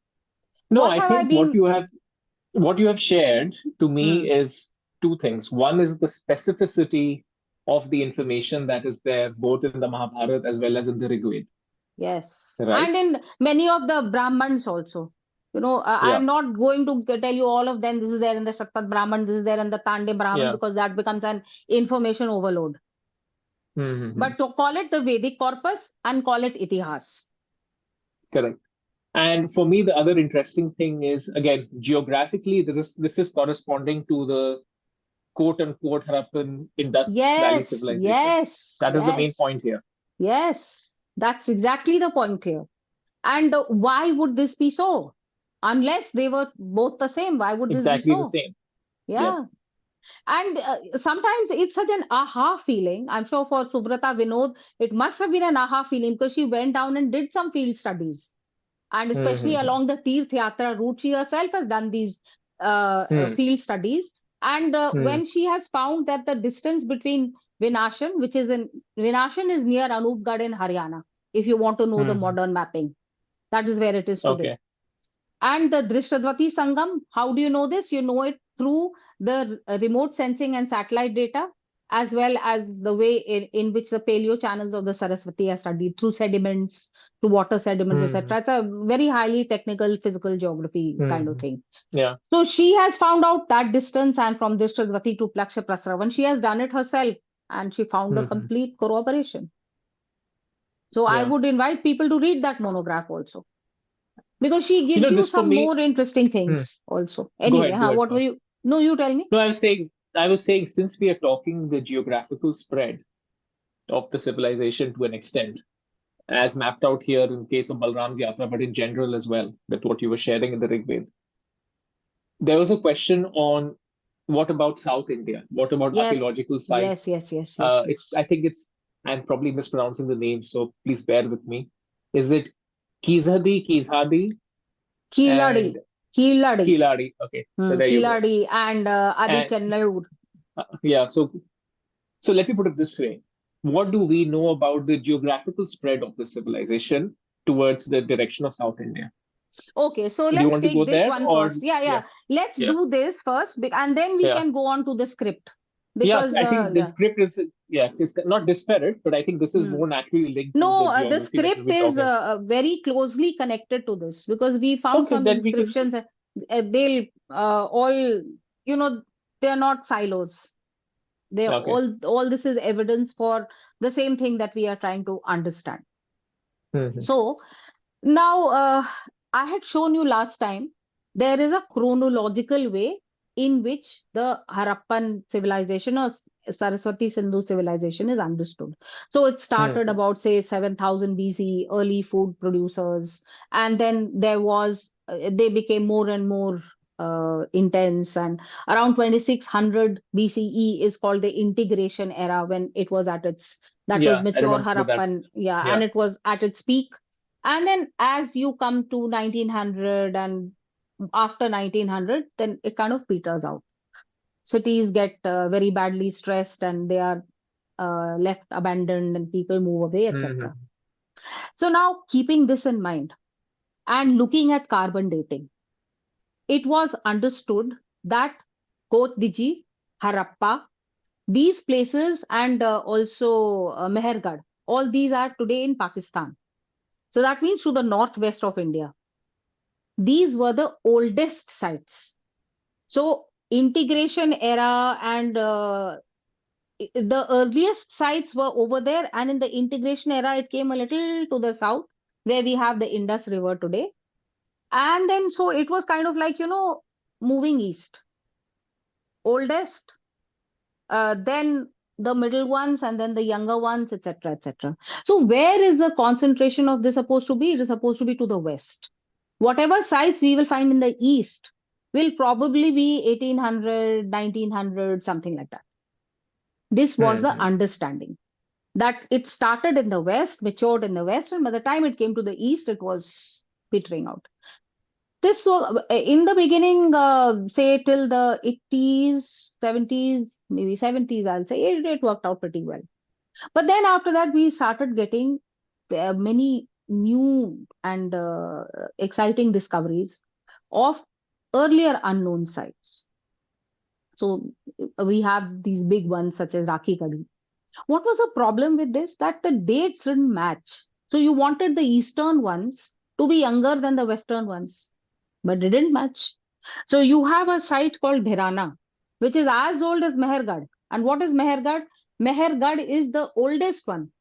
No, I think what you have shared to me is two things. One is the specificity of the information that is there both in the Mahabharata as well as in the Rigveda, Yes. right? And in many of the Brahmans also. Yeah. I'm not going to tell you all of them. This is there in the Shaktat Brahman, this is there in the Tande Brahman, Yeah. because that becomes an information overload. Mm-hmm. But to call it the Vedic corpus and call it Itihas. Correct. And for me, the other interesting thing is, again, geographically, this is corresponding to the quote unquote Harappan Indus Valley Yes, civilization. yes, That is the main yes, point here. yes. That's exactly the point here. And why would this be so? Unless they were both the same, why would this be Exactly the so? same. Yep. Yeah. And sometimes it's such an aha feeling. I'm sure for Subrata Vinod, it must have been an aha feeling because she went down and did some field studies. And especially Mm-hmm. along the Tirth Yatra route, she herself has done these field studies. And Mm-hmm. when she has found that the distance between Vinashan is near Anupgarh in Haryana, if you want to know the Mm-hmm. modern mapping, that is where it is today. Okay. And the Drishtadvati Sangam, how do you know this? You know it through the remote sensing and satellite data, as well as the way in which the paleo channels of the Saraswati are studied through sediments, through water sediments, Mm-hmm. etc. It's a very highly technical physical geography kind of Mm-hmm. thing. Yeah. So she has found out that distance, and from Drishtadvati to Plaksha Prasravan, she has done it herself, and she found a Mm-hmm. complete corroboration. So I Yeah. would invite people to read that monograph also, because she gives you This for some me. more interesting Hmm. things also. Go Anyway, ahead. Go ahead what were first. you? No, you tell me. No, I was saying, since we are talking the geographical spread of the civilization to an extent, as mapped out here in case of Balram's Yatra, but in general as well, that what you were sharing in the Rigveda. There was a question on what about South India? What about Yes, archaeological yes, sites? yes, yes, yes, I yes. think I'm probably mispronouncing the name, so please bear with me. Is it Kizhadi, Kiladi, and Kiladi, Kiladi? Okay, so there you go. Kiladi, and Adi And Chennalur. yeah, so let me put it this way. What do we know about the geographical spread of the civilization towards the direction of South India? Okay, so Do you let's want to go take this there one or first. Yeah, yeah, yeah. Let's yeah, do this first, and then we yeah. can go on to the script. Yes, Because, I think the yeah. script is yeah, it's not disparate, but I think this is Hmm. more naturally linked to No, the the geography that we'll script be is talking. very closely connected to this, because we found Okay, some then we can. inscriptions. They'll all, you know, they're not silos. They Okay. all this is evidence for the same thing that we are trying to understand. Hmm. So now, I had shown you last time there is a chronological way in which the Harappan civilization or Saraswati Sindhu civilization is understood. So it started Hmm. about, say, 7000 BC, early food producers, and then they became more and more intense. And around 2600 BCE is called the integration era, when it was that was Yeah, I mature remember that. Harappan, yeah, and Yeah. it was at its peak. And then as you come to 1900 and after 1900, then it kind of peters out. Cities get very badly stressed, and they are left abandoned, and people move away, etc. Hmm. So now, keeping this in mind and looking at carbon dating, it was understood that Kot Diji, Harappa, these places, and also Mehergarh, all these are today in Pakistan. So that means to the northwest of India. These were the oldest sites. So integration era and the earliest sites were over there, and in the integration era, it came a little to the south, where we have the Indus River today. And then so it was kind of like, moving east, oldest, then the middle ones, and then the younger ones, etc., etc. So where is the concentration of this supposed to be? It is supposed to be to the west. Whatever sites we will find in the east will probably be 1800, 1900, something like that. This was the Hmm. understanding, that it started in the west, matured in the west, and by the time it came to the east, it was petering out. This so in the beginning, say till the 80s, 70s, maybe 70s, I'll say it worked out pretty well. But then after that, we started getting many new and exciting discoveries of earlier unknown sites. So we have these big ones such as Rakhi Kadi. What was the problem with this? That the dates didn't match. So you wanted the eastern ones to be younger than the western ones, but they didn't match. So you have a site called Bhirana, which is as old as Mehergarh. And what is Mehergarh? Mehergarh is the oldest one.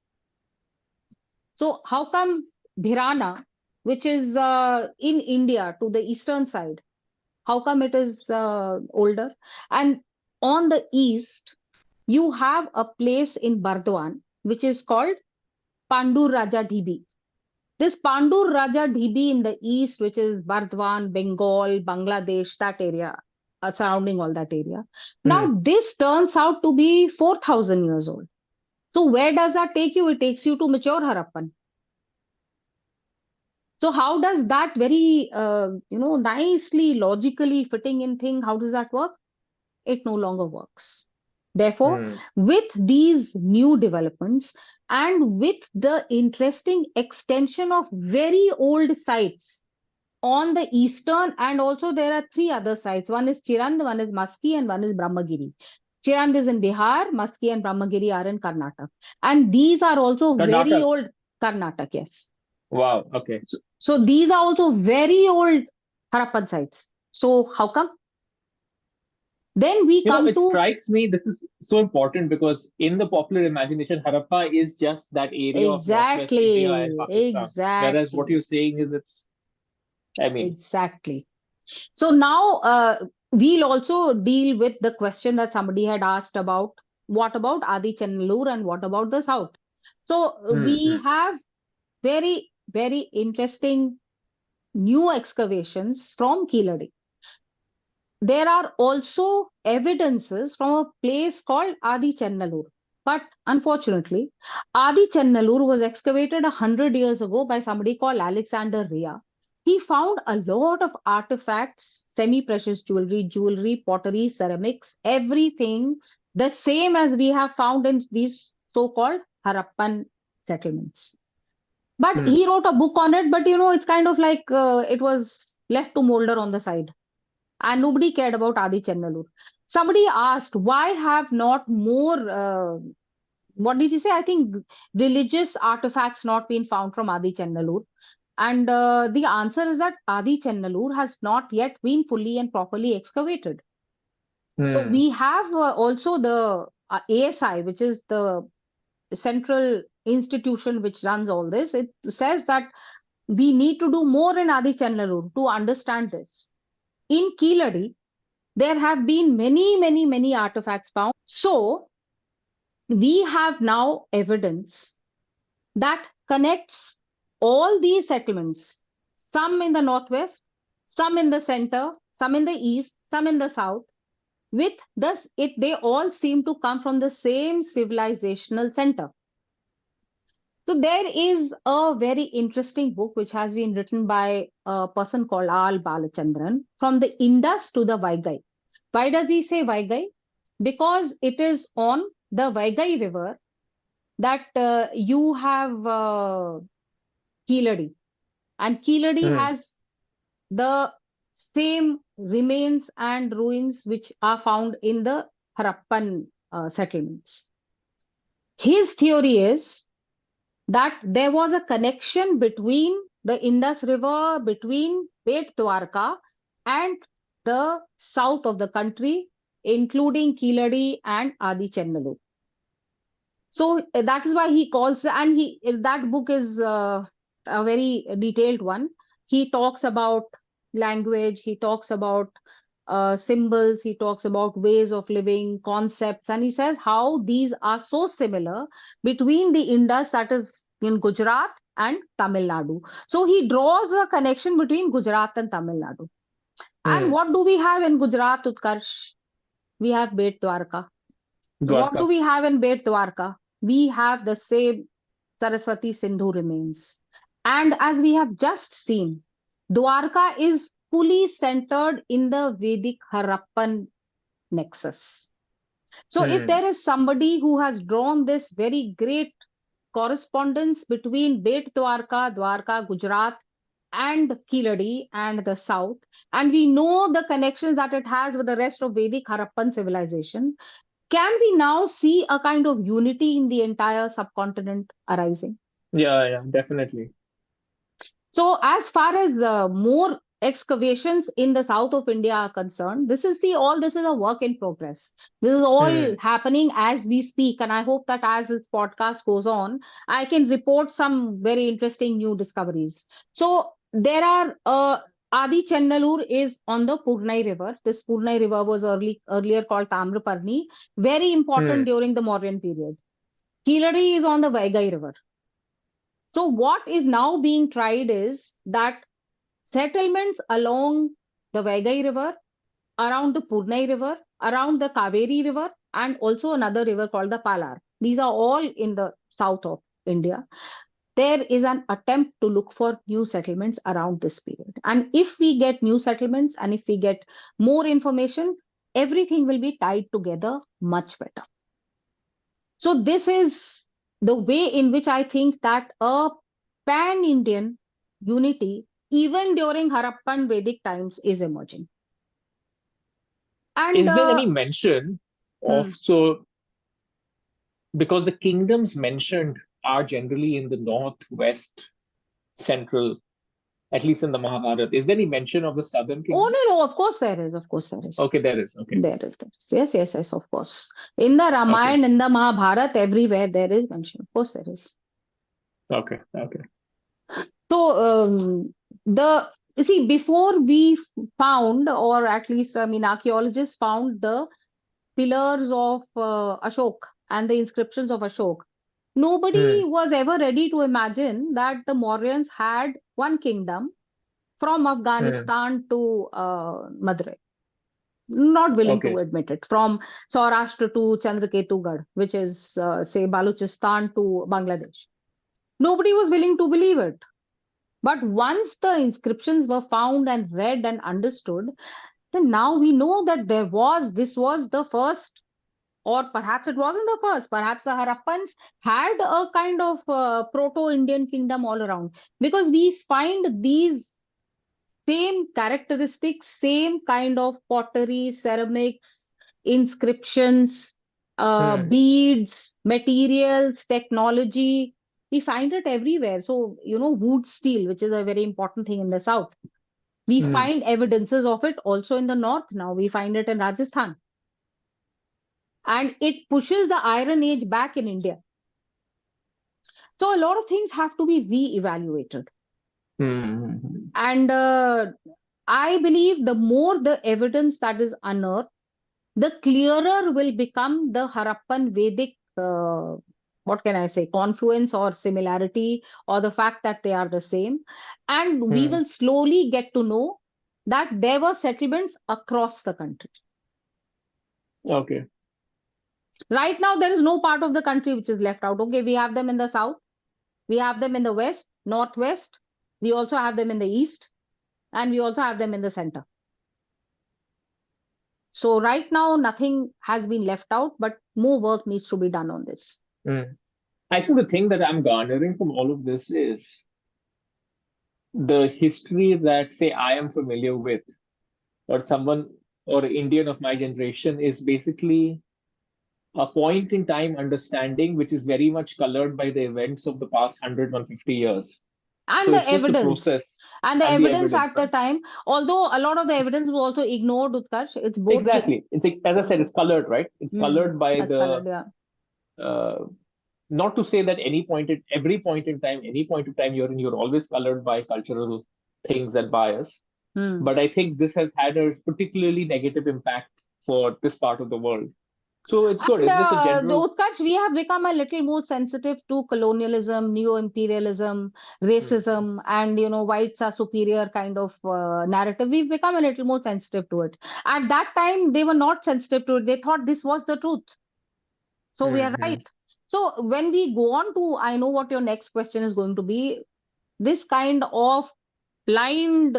So how come Bhirana, which is in India to the eastern side, how come it is older? And on the east, you have a place in Bardwan, which is called Pandur Raja Dhibi. This Pandur Raja Dhibi in the east, which is Bardwan, Bengal, Bangladesh, that area, surrounding all that area. Now, this turns out to be 4,000 years old. So, where does that take you? It takes you to mature Harappan. So, how does that very, nicely, logically fitting in thing, how does that work? It no longer works. Therefore, with these new developments and with the interesting extension of very old sites on the eastern, and also there are three other sites. One is Chirand, one is Maski, and one is Brahmagiri. Chirand is in Bihar, Maski and Brahmagiri are in Karnataka. And these are also very old. Karnataka, yes. Wow, okay. So these are also very old Harappan sites. So how come? Then we come it strikes me this is so important because in the popular imagination, Harappa is just that area of northwest India and Pakistan. Whereas what you're saying is exactly. So now we'll also deal with the question that somebody had asked about what about Adi Chennallur and what about the south? So we have very, very interesting new excavations from Keeladi. There are also evidences from a place called Adi Chennallur. But unfortunately, Adi Chennallur was excavated 100 years ago by somebody called Alexander Rea. He found a lot of artifacts, semi-precious jewelry, pottery, ceramics, everything the same as we have found in these so-called Harappan settlements. But he wrote a book on it, but it's kind of like it was left to molder on the side. And nobody cared about Adi Chennallur. Somebody asked, why have not more, what did he say? I think religious artifacts not been found from Adi Chennallur. And the answer is that Adi Chennallur has not yet been fully and properly excavated. So we have also the ASI, which is the central institution which runs all this. It says that we need to do more in Adi Chennallur to understand this. In Keeladi, there have been many artifacts found. So we have now evidence that connects all these settlements, some in the northwest, some in the center, some in the east, some in the south, with this, they all seem to come from the same civilizational center. So there is a very interesting book which has been written by a person called Al Balachandran, From the Indus to the Vaigai. Why does he say Vaigai? Because it is on the Vaigai river that you have Keeladi. And Keeladi has the same remains and ruins which are found in the Harappan settlements. His theory is that there was a connection between the Indus River, between Pt2 and the south of the country, including Keeladi and Adi Chennallur. So that is why he calls, and that book is a very detailed one. He talks about language, he talks about symbols, he talks about ways of living, concepts, and he says how these are so similar between the Indus, that is in Gujarat, and Tamil Nadu. So he draws a connection between Gujarat and Tamil Nadu. And what do we have in Gujarat, Utkarsh? We have Pt2. What do we have in Pt2? We have the same Saraswati Sindhu remains. And as we have just seen, Dwarka is fully centered in the Vedic Harappan nexus. So if there is somebody who has drawn this very great correspondence between Pt2, Dwarka, Gujarat, and Keeladi and the south, and we know the connections that it has with the rest of Vedic Harappan civilization, can we now see a kind of unity in the entire subcontinent arising? Yeah, definitely. So, as far as the more excavations in the south of India are concerned, this is a work in progress. This is all Hmm. happening as we speak, and I hope that as this podcast goes on, I can report some very interesting new discoveries. So, there are Adi Chennalur is on the Purnai River. This Purnai River was earlier called Tamraparni, very important Hmm. during the Mauryan period. Kiladi is on the Vaigai River. So, what is now being tried is that settlements along the Vaigai River, around the Purnai River, around the Kaveri River, and also another river called the Palar. These are all in the south of India. There is an attempt to look for new settlements around this period. And if we get new settlements and if we get more information, everything will be tied together much better. So, this is the way in which I think that a pan Indian unity, even during Harappan Vedic times, is emerging. And Is there any mention of, hmm, so because the kingdoms mentioned are generally in the north, west, central, at least in the Mahabharata, is there any mention of the southern oh, no, kingdoms? no, of course there is. Of course there is. Okay, there is. Okay, There is. There is. Yes, yes, yes, of course. In the okay, Ramayana, in the Mahabharata, everywhere there is mention. Of course there is. okay. So, the see, before we found, or at least, I mean, archaeologists found the pillars of Ashok and the inscriptions of Ashok. Nobody Hmm. was ever ready to imagine that the Mauryans had one kingdom from Hmm. Afghanistan to Madurai. Not willing to Okay. admit it. From Saurashtra to Chandraketugad, which is, say, Balochistan to Bangladesh. Nobody was willing to believe it. But once the inscriptions were found and read and understood, then now we know that this was the first, or perhaps it wasn't the first. Perhaps the Harappans had a kind of proto-Indian kingdom all around, because we find these same characteristics, same kind of pottery, ceramics, inscriptions, Hmm. beads, materials, technology. We find it everywhere. So, wood steel, which is a very important thing in the south. We Hmm. find evidences of it also in the north now. We find it in Rajasthan. And it pushes the Iron Age back in India. So a lot of things have to be re-evaluated. Hmm. And I believe the more the evidence that is unearthed, the clearer will become the Harappan Vedic, what can I say, confluence or similarity, or the fact that they are the same. And we Hmm. will slowly get to know that there were settlements across the country. Okay. Right now, there is no part of the country which is left out. Okay, we have them in the south, we have them in the west, northwest, we also have them in the east, and we also have them in the center. So right now, nothing has been left out, but more work needs to be done on this. Hmm. I think the thing that I'm garnering from all of this is the history that, say, I am familiar with, or someone or Indian of my generation is basically a point in time understanding which is very much colored by the events of the past 100, 150 years. And So the it's just a evidence. process And the and the evidence evidence, at the right? time, although a lot of the evidence was also ignored, Utkarsh, it's both the. Exactly. It's like, as I said, it's colored, right? It's colored by That's the colored, yeah. uh, not to say that every point in time, any point of time you're in, you're always colored by cultural things and bias. Hmm. But I think this has had a particularly negative impact for this part of the world. So it's good. And It's just a the general. Utkarsh, we have become a little more sensitive to colonialism, neo-imperialism, Hmm. racism, and whites are superior kind of narrative. We've become a little more sensitive to it. At that time, they were not sensitive to it. They thought this was the truth. So we are Hmm. right. So when we go on to, I know what your next question is going to be. This kind of blind,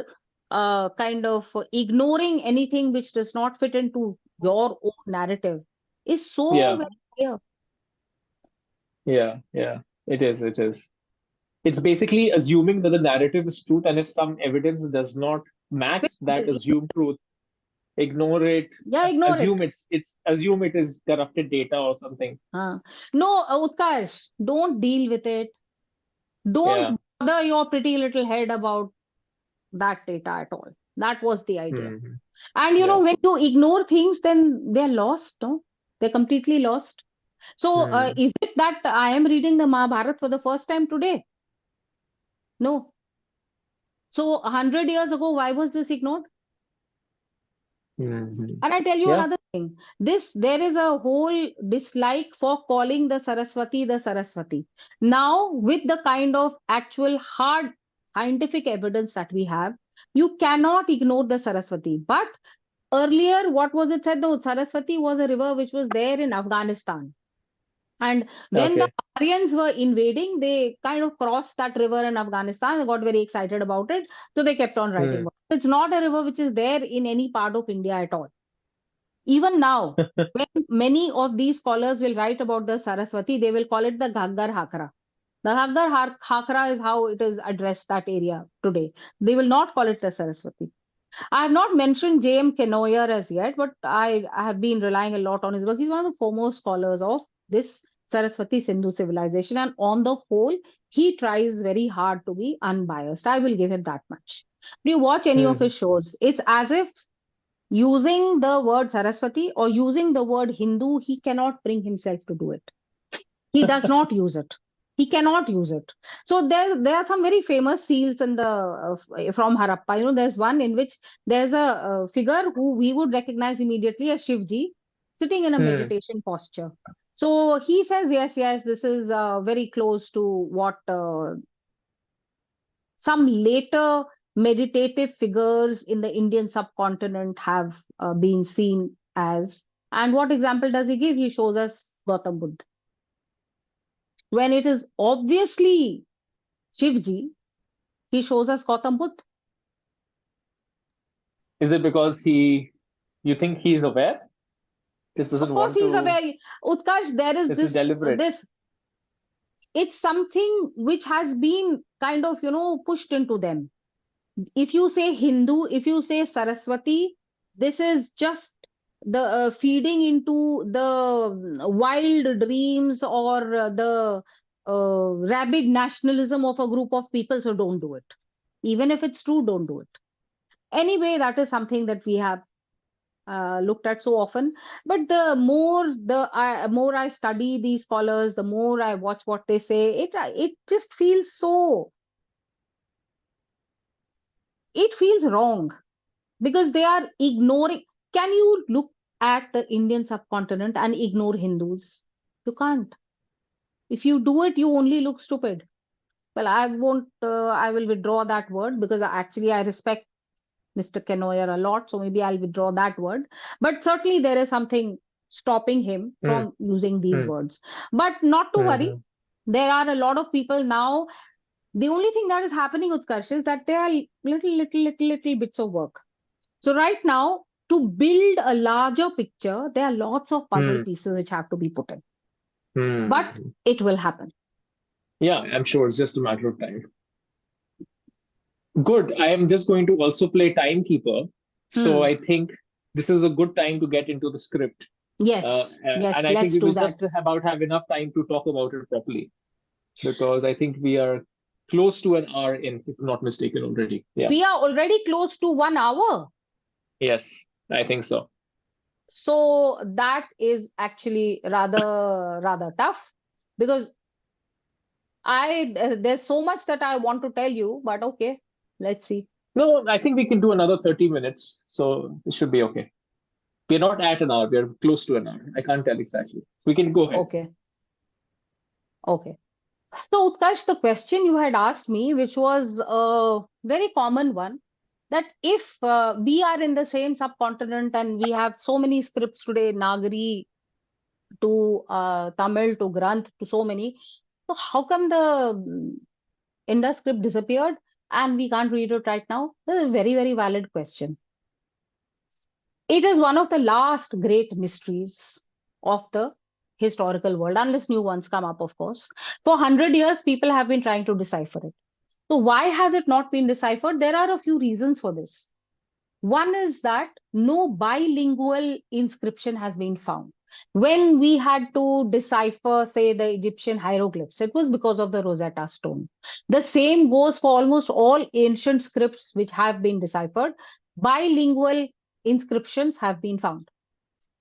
kind of ignoring anything which does not fit into your own narrative is so Yeah, very clear. yeah. It is. It is. It's basically assuming that the narrative is truth, and if some evidence does not match that assumed truth, ignore it, Yeah, ignore it. assume it is corrupted data or something. No, Utkarsh, don't deal with it. Yeah. Don't bother your pretty little head about that data at all. That was the idea. Hmm. And Yeah. when you ignore things, then they're lost, no? They're completely lost. So, Hmm. is it that I am reading the Mahabharata for the first time today? No. So, 100 years ago, why was this ignored? Hmm. And I tell you Yeah. another thing. There is a whole dislike for calling the Saraswati the Saraswati. Now, with the kind of actual hard scientific evidence that we have, you cannot ignore the Saraswati. But earlier, what was it said? No, Saraswati was a river which was there in Afghanistan. And when the Okay. Aryans were invading, they kind of crossed that river in Afghanistan and got very excited about it. So they kept on writing. Hmm. It's not a river which is there in any part of India at all. Even now, when many of these scholars will write about the Saraswati, they will call it the Ghaggar Hakra. The Ghaggar Hakra is how it is addressed, that area today. They will not call it the Saraswati. I have not mentioned J.M. Kenoyer as yet, but I have been relying a lot on his work. He's one of the foremost scholars of this Saraswati Sindhu civilization. And on the whole, he tries very hard to be unbiased. I will give him that much. Do you watch any of Hmm. his shows? It's as if using the word Saraswati or using the word Hindu, he cannot bring himself to do it. He does not use it. He cannot use it. So there are some very famous seals in the from Harappa. There's one in which there's a figure who we would recognize immediately as Shivji sitting in a Hmm. meditation posture. So he says, yes, this is very close to what some later meditative figures in the Indian subcontinent have been seen as. And what example does he give? He shows us Gautam Buddha. When it is obviously Shivji, he shows us Gautam Buddha. Is it because you think he is aware? Just Of doesn't course, want he's to. aware. Utkarsh, there is This is deliberate. this. It's something which has been kind of, pushed into them. If you say Hindu, if you say Saraswati, this is just the feeding into the wild dreams or the rabid nationalism of a group of people. So don't do it. Even if it's true, don't do it. Anyway, that is something that we have looked at so often. But the more I study these scholars, the more I watch what they say, it just feels so. It feels wrong because they are ignoring. Can you look at the Indian subcontinent and ignore Hindus? You can't. If you do it, you only look stupid. Well, I won't. I will withdraw that word because I respect Mr. Kenoyer a lot, so maybe I'll withdraw that word. But certainly there is something stopping him Hmm. from using these Hmm. words. But not to worry. Hmm. There are a lot of people now. The only thing that is happening, Utkarsh, is that there are little bits of work. So right now, to build a larger picture, there are lots of puzzle Hmm. pieces which have to be put in. But Hmm. it will happen. Yeah, I'm sure it's just a matter of time. Good. I am just going to also play timekeeper. So Hmm. I think this is a good time to get into the script. Yes, And yes, I think let's we do will that. just about have enough time to talk about it properly because I think we are close to an hour in, if not mistaken already. Yeah. We are already close to 1 hour. Yes, I think so. So that is actually rather tough because there's so much that I want to tell you, but okay, let's see. No, I think we can do another 30 minutes. So it should be okay. We're not at an hour. We're close to an hour. I can't tell exactly. We can go ahead. Okay, okay. So Utkarsh, the question you had asked me, which was a very common one, that if we are in the same subcontinent and we have so many scripts today, Nagari to Tamil to Granth to so many, so how come the Indus script disappeared and we can't read it right now? This is a very, very valid question. It is one of the last great mysteries of the historical world, unless new ones come up, of course. For 100 years, people have been trying to decipher it. So why has it not been deciphered? There are a few reasons for this. One is that no bilingual inscription has been found. When we had to decipher, say, the Egyptian hieroglyphs, it was because of the Rosetta Stone. The same goes for almost all ancient scripts which have been deciphered. Bilingual inscriptions have been found.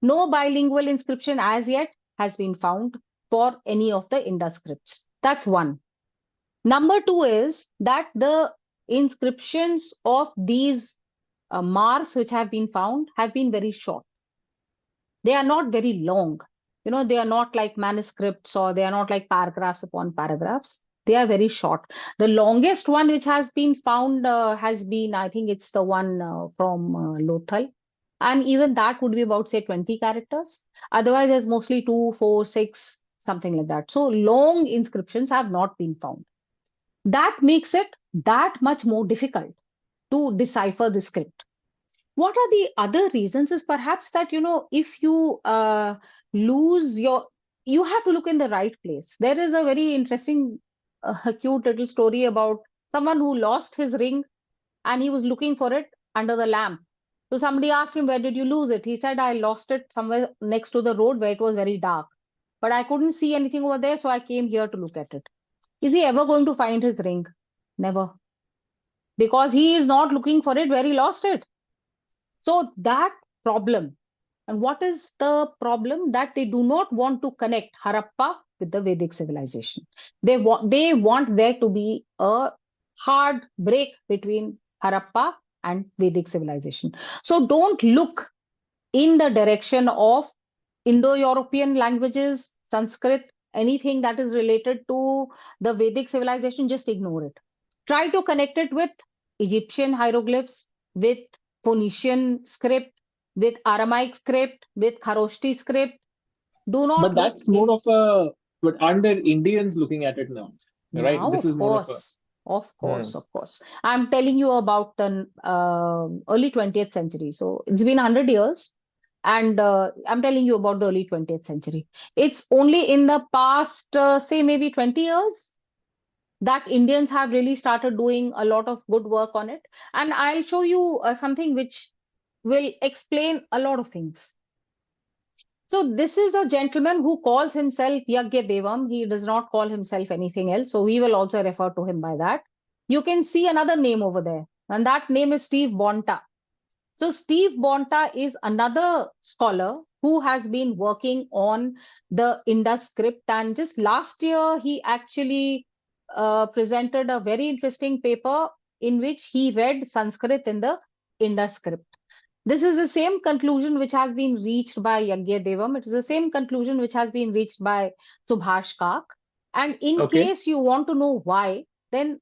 No bilingual inscription as yet has been found for any of the Indus scripts. That's one. Number two is that the inscriptions of these Mars which have been found have been very short. They are not very long. They are not like manuscripts, or they are not like paragraphs upon paragraphs. They are very short. The longest one which has been found has been, I think it's the one from Lothal. And even that would be about, say, 20 characters. Otherwise, there's mostly 2, 4, 6, something like that. So long inscriptions have not been found. That makes it that much more difficult to decipher the script. What are the other reasons is perhaps that, if you lose you have to look in the right place. There is a very interesting, cute little story about someone who lost his ring and he was looking for it under the lamp. So somebody asked him, where did you lose it? He said, I lost it somewhere next to the road where it was very dark. But I couldn't see anything over there, so I came here to look at it. Is he ever going to find his ring? Never. Because he is not looking for it where he lost it. So that problem, and what is the problem? That they do not want to connect Harappa with the Vedic civilization. They want there to be a hard break between Harappa and Vedic civilization. So don't look in the direction of Indo-European languages, Sanskrit, anything that is related to the Vedic civilization, just ignore it. Try to connect it with Egyptian hieroglyphs, with Phoenician script, with Aramaic script, with Kharoshti script. Do not But look that's more in. of a, but aren't there Indians looking at it now? Right? Now, This is more of a, of hmm. course, of course. I'm telling you about the early 20th century. So it's been 100 years. And I'm telling you about the early 20th century. It's only in the past, say, maybe 20 years that Indians have really started doing a lot of good work on it. And I'll show you something which will explain a lot of things. So this is a gentleman who calls himself Yagya Devam. He does not call himself anything else. So we will also refer to him by that. You can see another name over there, and that name is Steve Bonta. So Steve Bonta is another scholar who has been working on the Indus script. And just last year, he actually presented a very interesting paper in which he read Sanskrit in the Indus script. This is the same conclusion which has been reached by Yagya Devam. It is the same conclusion which has been reached by Subhash Kak. And in Okay. case you want to know why, then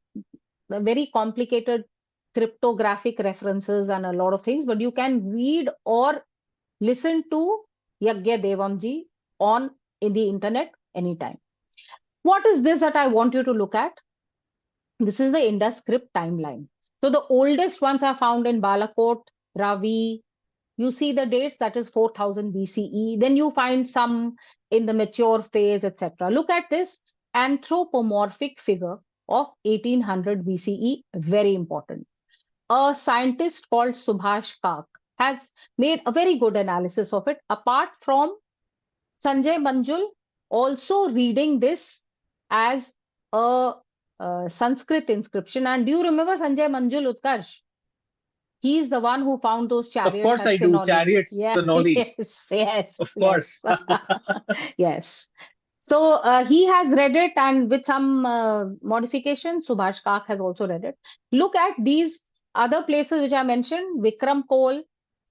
the very complicated cryptographic references and a lot of things, but you can read or listen to Yagya Devamji in the internet anytime. What is this that I want you to look at? This is the Indus script timeline. So the oldest ones are found in Balakot, Ravi. You see the dates, that is 4000 BCE. Then you find some in the mature phase, etc. Look at this anthropomorphic figure of 1800 BCE, very important. A scientist called Subhash Kak has made a very good analysis of it, apart from Sanjay Manjul also reading this as a Sanskrit inscription. And do you remember Sanjay Manjul Utkarsh? He's the one who found those Of chariots course at I do. Sinoli. Chariots, Yeah, Sonoli. yes, Of course. yes. So he has read it, and with some modification, Subhash Kak has also read it. Look at these other places which I mentioned, Vikram Kol,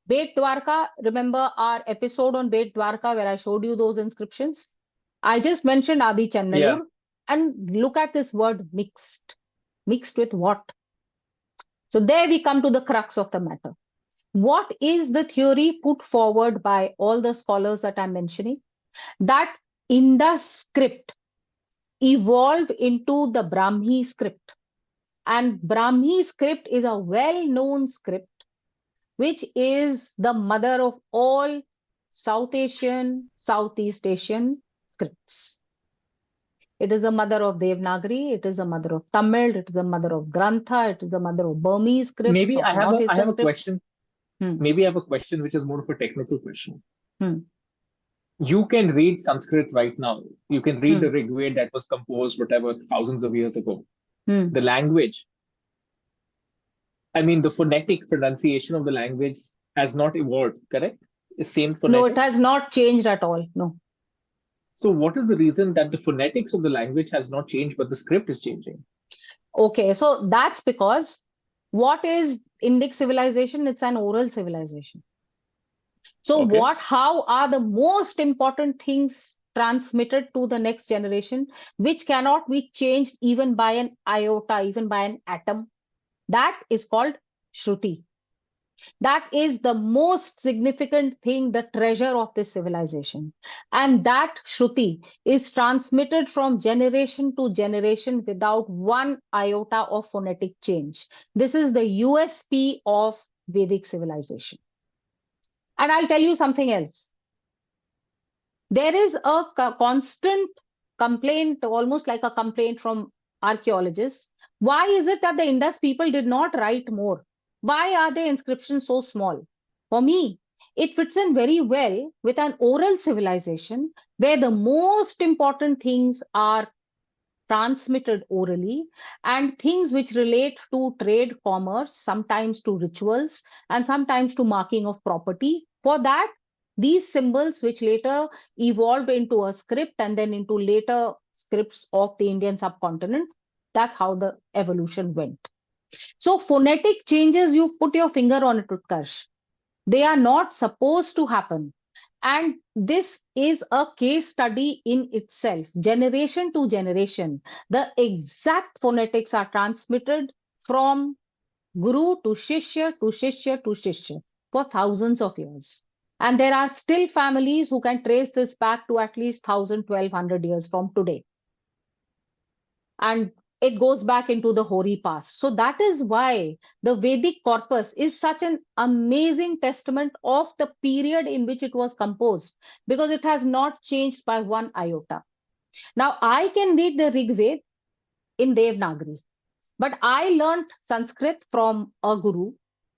Bet Dwarka. Remember our episode on Bet Dwarka where I showed you those inscriptions? I just mentioned Adi Channalur. Yeah. And look at this word mixed. Mixed with what? So there we come to the crux of the matter. What is the theory put forward by all the scholars that I'm mentioning? That Indus script evolved into the Brahmi script. And Brahmi script is a well-known script, which is the mother of all South Asian, Southeast Asian scripts. It is the mother of Devanagari, it is the mother of Tamil, it is the mother of Grantha, it is the mother of Burmese scripts, Maybe of I have a Northeastern question. scripts. Hmm. maybe I have a question which is more of a technical question. Hmm. You can read Sanskrit right now. You can read Hmm. the Rig Veda that was composed, whatever, thousands of years ago. Hmm. The language, I mean, the phonetic pronunciation of the language has not evolved, correct? It's same No, it has phonetics. not changed at all. No. So, what is the reason that the phonetics of the language has not changed, but the script is changing? Okay, so that's because what is Indic civilization? It's an oral civilization. So Okay. how are the most important things transmitted to the next generation, which cannot be changed even by an iota, even by an atom? That is called Shruti. That is the most significant thing, the treasure of this civilization. And that Shruti is transmitted from generation to generation without one iota of phonetic change. This is the USP of Vedic civilization. And I'll tell you something else. There is a constant complaint, almost like a complaint from archaeologists. Why is it that the Indus people did not write more? Why are their inscriptions so small? For me, it fits in very well with an oral civilization where the most important things are transmitted orally, and things which relate to trade, commerce, sometimes to rituals, and sometimes to marking of property. For that, these symbols, which later evolved into a script and then into later scripts of the Indian subcontinent, that's how the evolution went. So, phonetic changes, you put your finger on it, Utkarsh. They are not supposed to happen. And this is a case study in itself. Generation to generation, the exact phonetics are transmitted from guru to shishya to shishya to shishya for thousands of years. And there are still families who can trace this back to at least 1,000, 1,200 years from today. And it goes back into the hoary past. So that is why the Vedic corpus is such an amazing testament of the period in which it was composed, because it has not changed by one iota. Now, I can read the Rig Veda in Devanagari, but I learned Sanskrit from a guru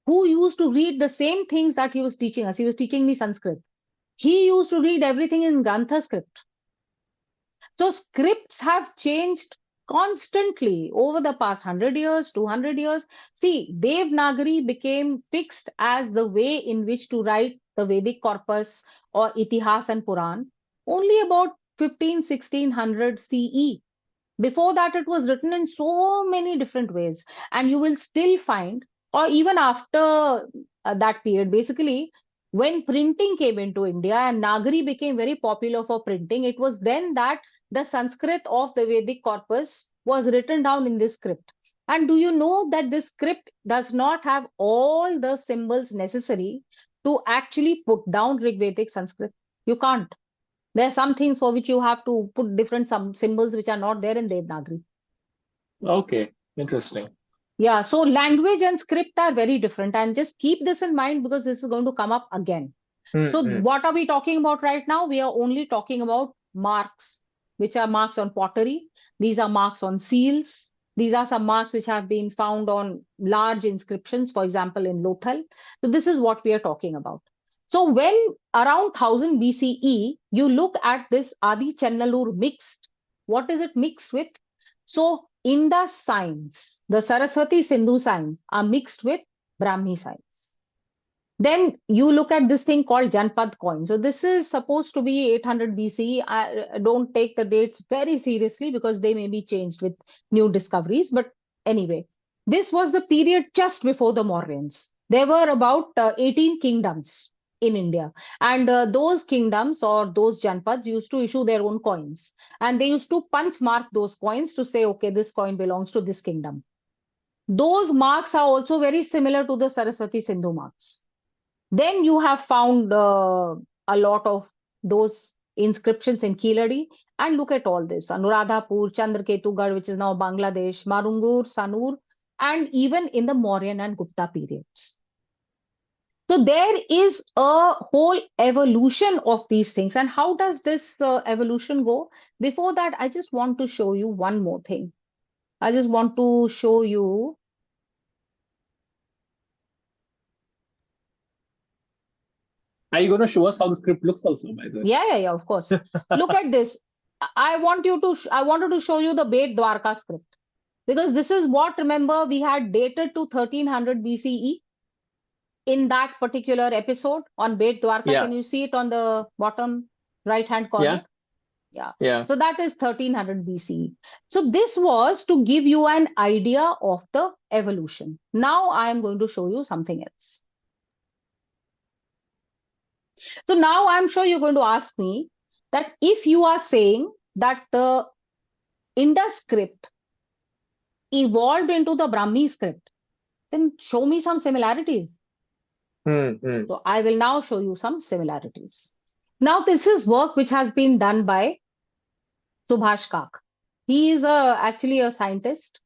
who used to read the same things that he was teaching us. He was teaching me Sanskrit. He used to read everything in Grantha script. So scripts have changed constantly over the past 100 years, 200 years. See, Devanagari became fixed as the way in which to write the Vedic corpus or Itihas and Puran only about 15, 1600 CE. Before that, it was written in so many different ways. And you will still find, or even after that period, basically, when printing came into India and Nagari became very popular for printing, it was then that the Sanskrit of the Vedic corpus was written down in this script. And do you know that this script does not have all the symbols necessary to actually put down Rigvedic Sanskrit? You can't. There are some things for which you have to put different some symbols which are not there in Devanagari. Okay. Interesting. Yeah, so language and script are very different. And just keep this in mind because this is going to come up again. So, Mm-hmm. what are we talking about right now? We are only talking about marks, which are marks on pottery. These are marks on seals. These are some marks which have been found on large inscriptions, for example, in Lothal. So, this is what we are talking about. So, when around 1000 BCE, you look at this Adi Chennalur mixed, what is it mixed with? So, Indus signs, the Saraswati Sindhu signs are mixed with Brahmi signs. Then you look at this thing called Janpad coin. So this is supposed to be 800 BC. I don't take the dates very seriously because they may be changed with new discoveries. But anyway, this was the period just before the Mauryans. There were about 18 kingdoms in India. And those kingdoms or those Janpads used to issue their own coins. And they used to punch mark those coins to say, okay, this coin belongs to this kingdom. Those marks are also very similar to the Saraswati Sindhu marks. Then you have found a lot of those inscriptions in Kiladi. And look at all this Anuradhapur, Chandraketugarh, which is now Bangladesh, Marungur, Sanur, and even in the Mauryan and Gupta periods. So there is a whole evolution of these things. And how does this evolution go? Before that, I just want to show you one more thing. I just want to show you Are you going to show us how the script looks also, by the way? Yeah, of course. Look at this. I wanted to show you the Bet Dwarka script because this is what, remember, we had dated to 1300 BCE in that particular episode on Bet Dwarka. Yeah, Can you see it on the bottom right-hand corner? yeah, Yeah. yeah. So that is 1300 BCE. So this was to give you an idea of the evolution. Now I am going to show you something else. So now I'm sure you're going to ask me that if you are saying that the Indus script evolved into the Brahmi script, then show me some similarities. Hmm. So I will now show you some similarities. Now this is work which has been done by Subhash Kak. He is actually a scientist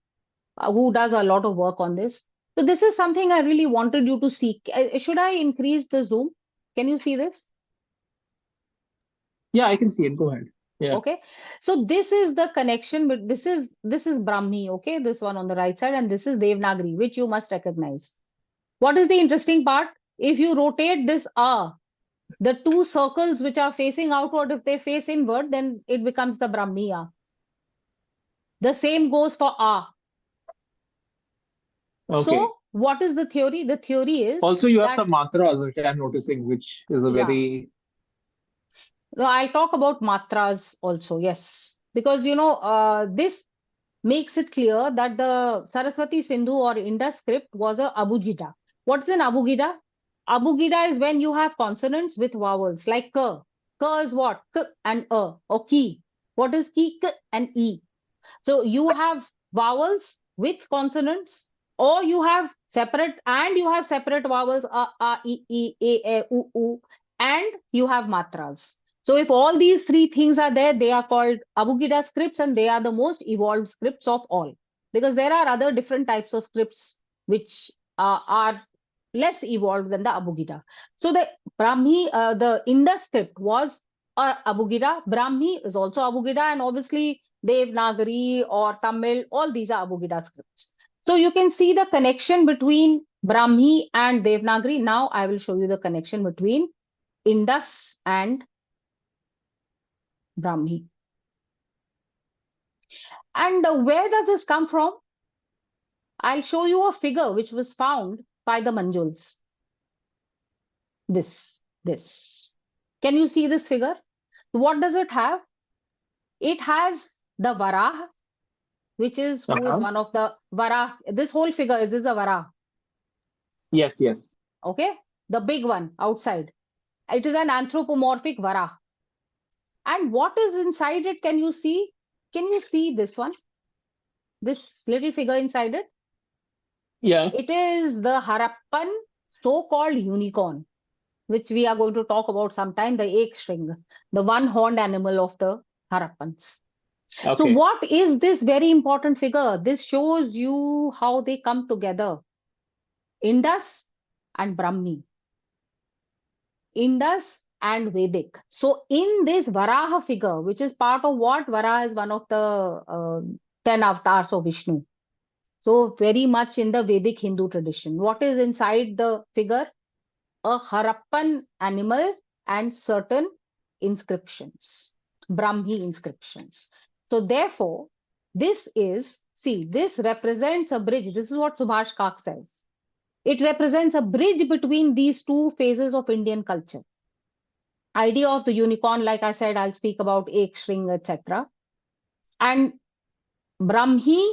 who does a lot of work on this. So this is something I really wanted you to see. Should I increase the zoom? Can you see this? Yeah, I can see it. Go ahead. Yeah. Okay. So this is the connection, but this is Brahmi, okay? This one on the right side, and this is Devanagari, which you must recognize. What is the interesting part? If you rotate this the two circles which are facing outward, if they face inward, then it becomes the Brahmi. The same goes for Okay. So what is the theory? The theory is Also, you have that, some mantras which I'm noticing, which is a yeah, very I'll talk about matras also, yes. Because, this makes it clear that the Saraswati Sindhu or Indus script was a abugida. What's an abugida? Abugida is when you have consonants with vowels like k. K is what? K and or ki. What is ki? K and e. So you have vowels with consonants, or you have separate vowels e, u, and you have matras. So if all these three things are there, they are called Abugida scripts, and they are the most evolved scripts of all. Because there are other different types of scripts which are less evolved than the Abugida. So the the Indus script was Abugida. Brahmi is also Abugida, and obviously Devanagari or Tamil, all these are Abugida scripts. So you can see the connection between Brahmi and Devanagari. Now I will show you the connection between Indus and Brahmi. And where does this come from? I'll show you a figure which was found by the Manjuls. This. Can you see this figure? What does it have? It has the Varah, which is who is one of the Varah. This whole figure is the Varah. Yes. Okay, the big one outside. It is an anthropomorphic Varah. And what is inside it? Can you see? Can you see this one? This little figure inside it? Yeah. It is the Harappan so-called unicorn, which we are going to talk about sometime, the ek string, the one-horned animal of the Harappans. Okay. So what is this very important figure? This shows you how they come together. Indus and Brahmi. Indus and Vedic. So in this Varaha figure, which is part of what? Varaha is one of the 10 avatars of Vishnu. So very much in the Vedic Hindu tradition. What is inside the figure? A Harappan animal and certain inscriptions, Brahmi inscriptions. So therefore, this represents a bridge. This is what Subhash Kak says. It represents a bridge between these two phases of Indian culture. Idea of the unicorn, like I said, I'll speak about ek string, etc. And Brahmi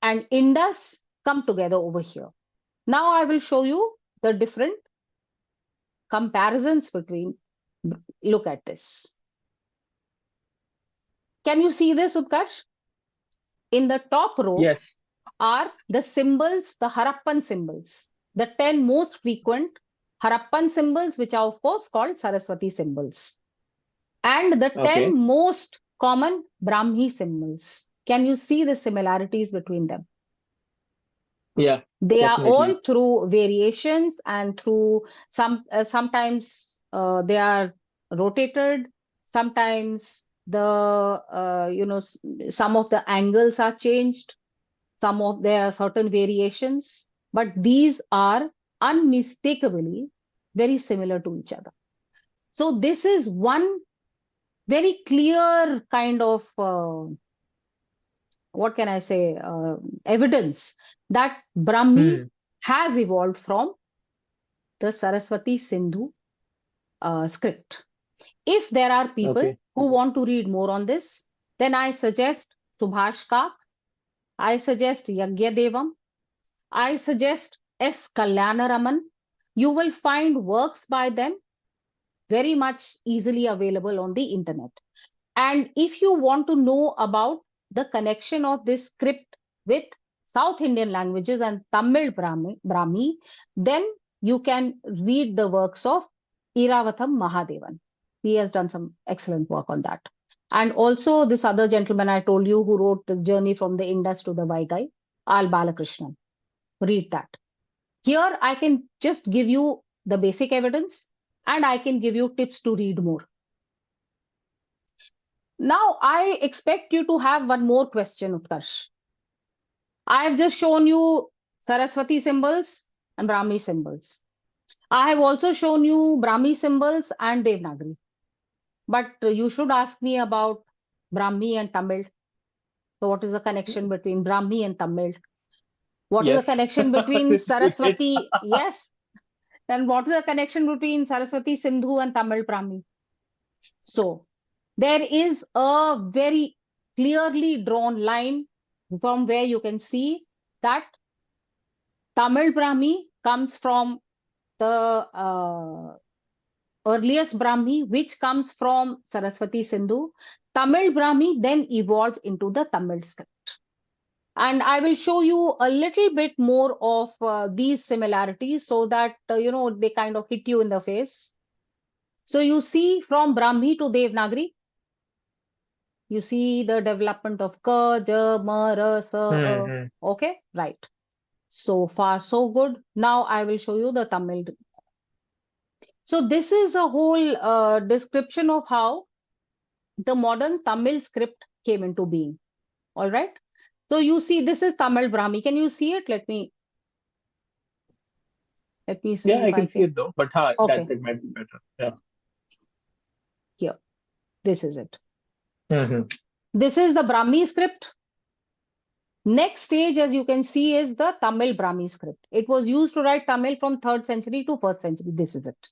and Indus come together over here. Now I will show you the different comparisons between. Look at this. Can you see this, Utkarsh? In the top row Yes. are the symbols, the Harappan symbols, the 10 most frequent Harappan symbols, which are of course called Saraswati symbols, and the 10 most common Brahmi symbols. Can you see the similarities between them? Yeah. They definitely. are all through variations and through sometimes they are rotated, sometimes some of the angles are changed, there are certain variations, but these are unmistakably very similar to each other. So this is one very clear kind of, what can I say, evidence that Brahmi has evolved from the Saraswati Sindhu script. If there are people who want to read more on this, then I suggest Subhash Kak, I suggest Yagyadevam, I suggest S. Kalyanaraman. You will find works by them very much easily available on the internet. And if you want to know about the connection of this script with South Indian languages and Tamil Brahmi, then you can read the works of Iravatham Mahadevan. He has done some excellent work on that. And also this other gentleman I told you who wrote the journey from the Indus to the Vaigai, Al Balakrishnan. Read that. Here I can just give you the basic evidence and I can give you tips to read more. Now I expect you to have one more question, Utkarsh. I have just shown you Saraswati symbols and Brahmi symbols. I have also shown you Brahmi symbols and Devanagari. But you should ask me about Brahmi and Tamil. So what is the connection between Brahmi and Tamil? What is the connection between Saraswati? Yes. Then what is the connection between Saraswati Sindhu and Tamil Brahmi? So there is a very clearly drawn line from where you can see that Tamil Brahmi comes from the earliest Brahmi, which comes from Saraswati Sindhu. Tamil Brahmi then evolved into the Tamil script. And I will show you a little bit more of these similarities so that, they kind of hit you in the face. So you see from Brahmi to Devanagari, you see the development of Ka, Ja, Ma, Ra, Sa, Okay, right. So far, so good. Now I will show you the Tamil. So this is a whole description of how the modern Tamil script came into being. All right. So you see, this is Tamil Brahmi. Can you see it? Let me see. Yeah, I can see it though, but okay. that might be better. Yeah. Here, this is it. This is the Brahmi script. Next stage, as you can see, is the Tamil Brahmi script. It was used to write Tamil from 3rd century to 1st century. This is it.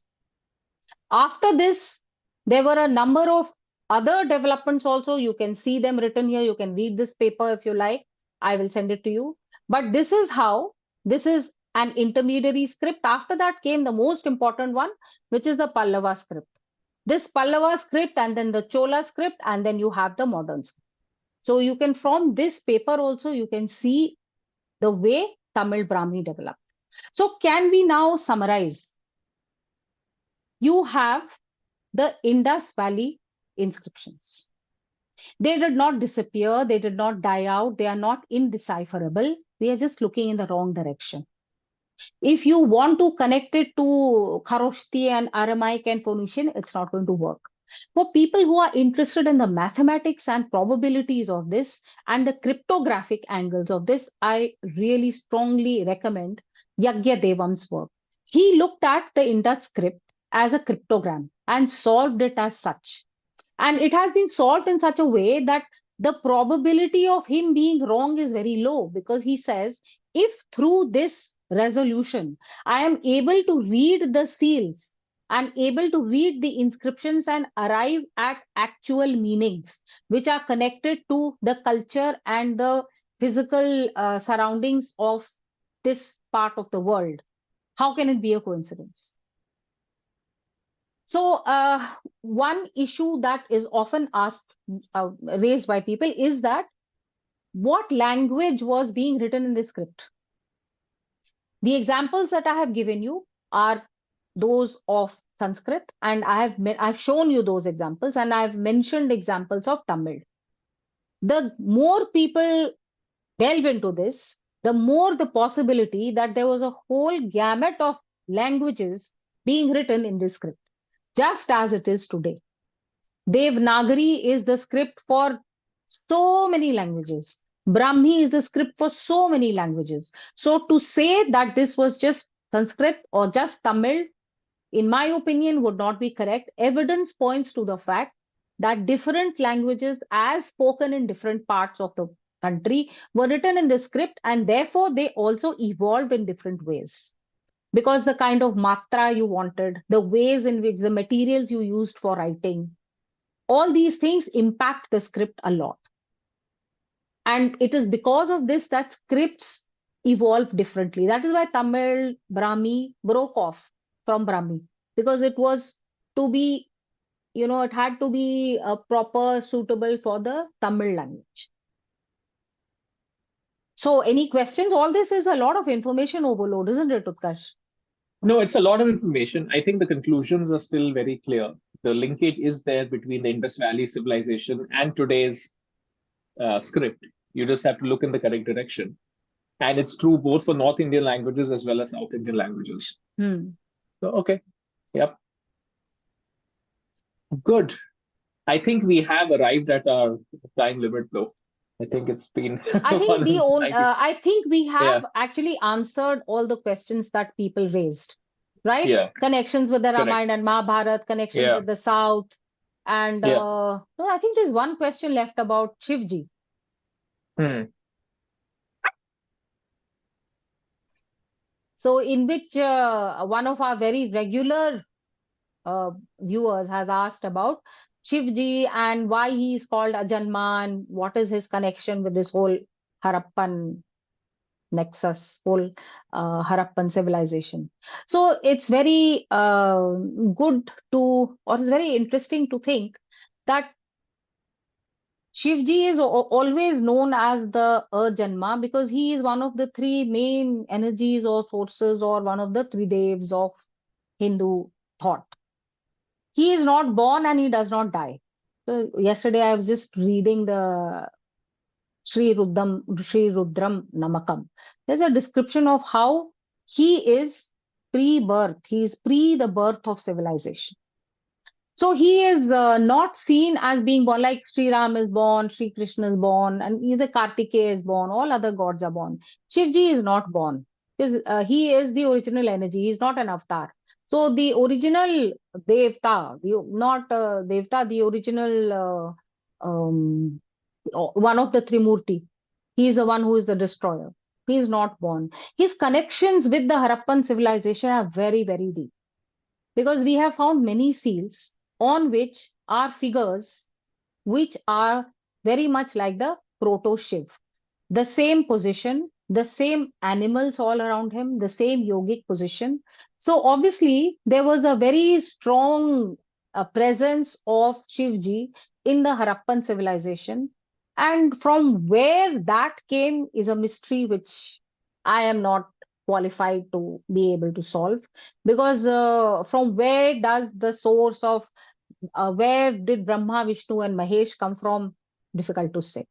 After this, there were a number of other developments also. You can see them written here. You can read this paper if you like. I will send it to you. But this is how, this is an intermediary script. After that came the most important one, which is the Pallava script. This Pallava script and then the Chola script, and then you have the modern script. So you can, from this paper also, you can see the way Tamil Brahmi developed. So can we now summarize? You have the Indus Valley inscriptions. They did not disappear. They did not die out. They are not indecipherable. We are just looking in the wrong direction. If you want to connect it to Kharoshthi and Aramaic and Phoenician, it's not going to work. For people who are interested in the mathematics and probabilities of this and the cryptographic angles of this, I really strongly recommend Yagyadevam's work. He looked at the Indus script as a cryptogram and solved it as such. And it has been solved in such a way that the probability of him being wrong is very low, because he says, if through this resolution, I am able to read the seals and able to read the inscriptions and arrive at actual meanings, which are connected to the culture and the physical surroundings of this part of the world, how can it be a coincidence? So one issue that is often raised by people is that what language was being written in this script? The examples that I have given you are those of Sanskrit, and I've shown you those examples, and I've mentioned examples of Tamil. The more people delve into this, the more the possibility that there was a whole gamut of languages being written in this script, just as it is today. Devanagari is the script for so many languages. Brahmi is the script for so many languages. So to say that this was just Sanskrit or just Tamil in my opinion, would not be correct. Evidence points to the fact that different languages, as spoken in different parts of the country, were written in the script, and therefore they also evolved in different ways. Because the kind of matra you wanted, the ways in which the materials you used for writing, all these things impact the script a lot. And it is because of this that scripts evolve differently. That is why Tamil Brahmi broke off from Brahmi, because it was to be, it had to be proper, suitable for the Tamil language. So, any questions? All this is a lot of information overload, isn't it, Utkarsh? No, it's a lot of information. I think the conclusions are still very clear. The linkage is there between the Indus Valley civilization and today's script. You just have to look in the correct direction. And it's true both for North Indian languages as well as South Indian languages. So, okay. Yep. Good. I think we have arrived at our time limit, though. I think it's been. I think we have actually answered all the questions that people raised, right? Yeah. Connections with the Ramayana and Mahabharata, connections with the South, and no, I think there's one question left about Shivji. So, in which one of our very regular viewers has asked about Shivji and why he is called Ajanman, what is his connection with this whole Harappan nexus, whole Harappan civilization. So it's very good to, or it's very interesting to think that Shivji is always known as the Ajanma because he is one of the three main energies or sources, or one of the three devs of Hindu thought. He is not born and he does not die. So yesterday I was just reading the Sri Rudram Namakam. There's a description of how he is pre-birth. He is pre the birth of civilization. So he is not seen as being born, like Sri Ram is born, Sri Krishna is born, and either Kartikeya is born, all other gods are born. Shivji is not born because he is the original energy. He is not an avatar. So the original Devta, the original one of the Trimurti, he is the one who is the destroyer. He is not born. His connections with the Harappan civilization are very, very deep because we have found many seals on which are figures which are very much like the proto-Shiv. The same position, the same animals all around him, the same yogic position. So obviously, there was a very strong presence of Shivji in the Harappan civilization. And from where that came is a mystery which I am not qualified to be able to solve. Because from where does the source of, where did Brahma, Vishnu and Mahesh come from? Difficult to say.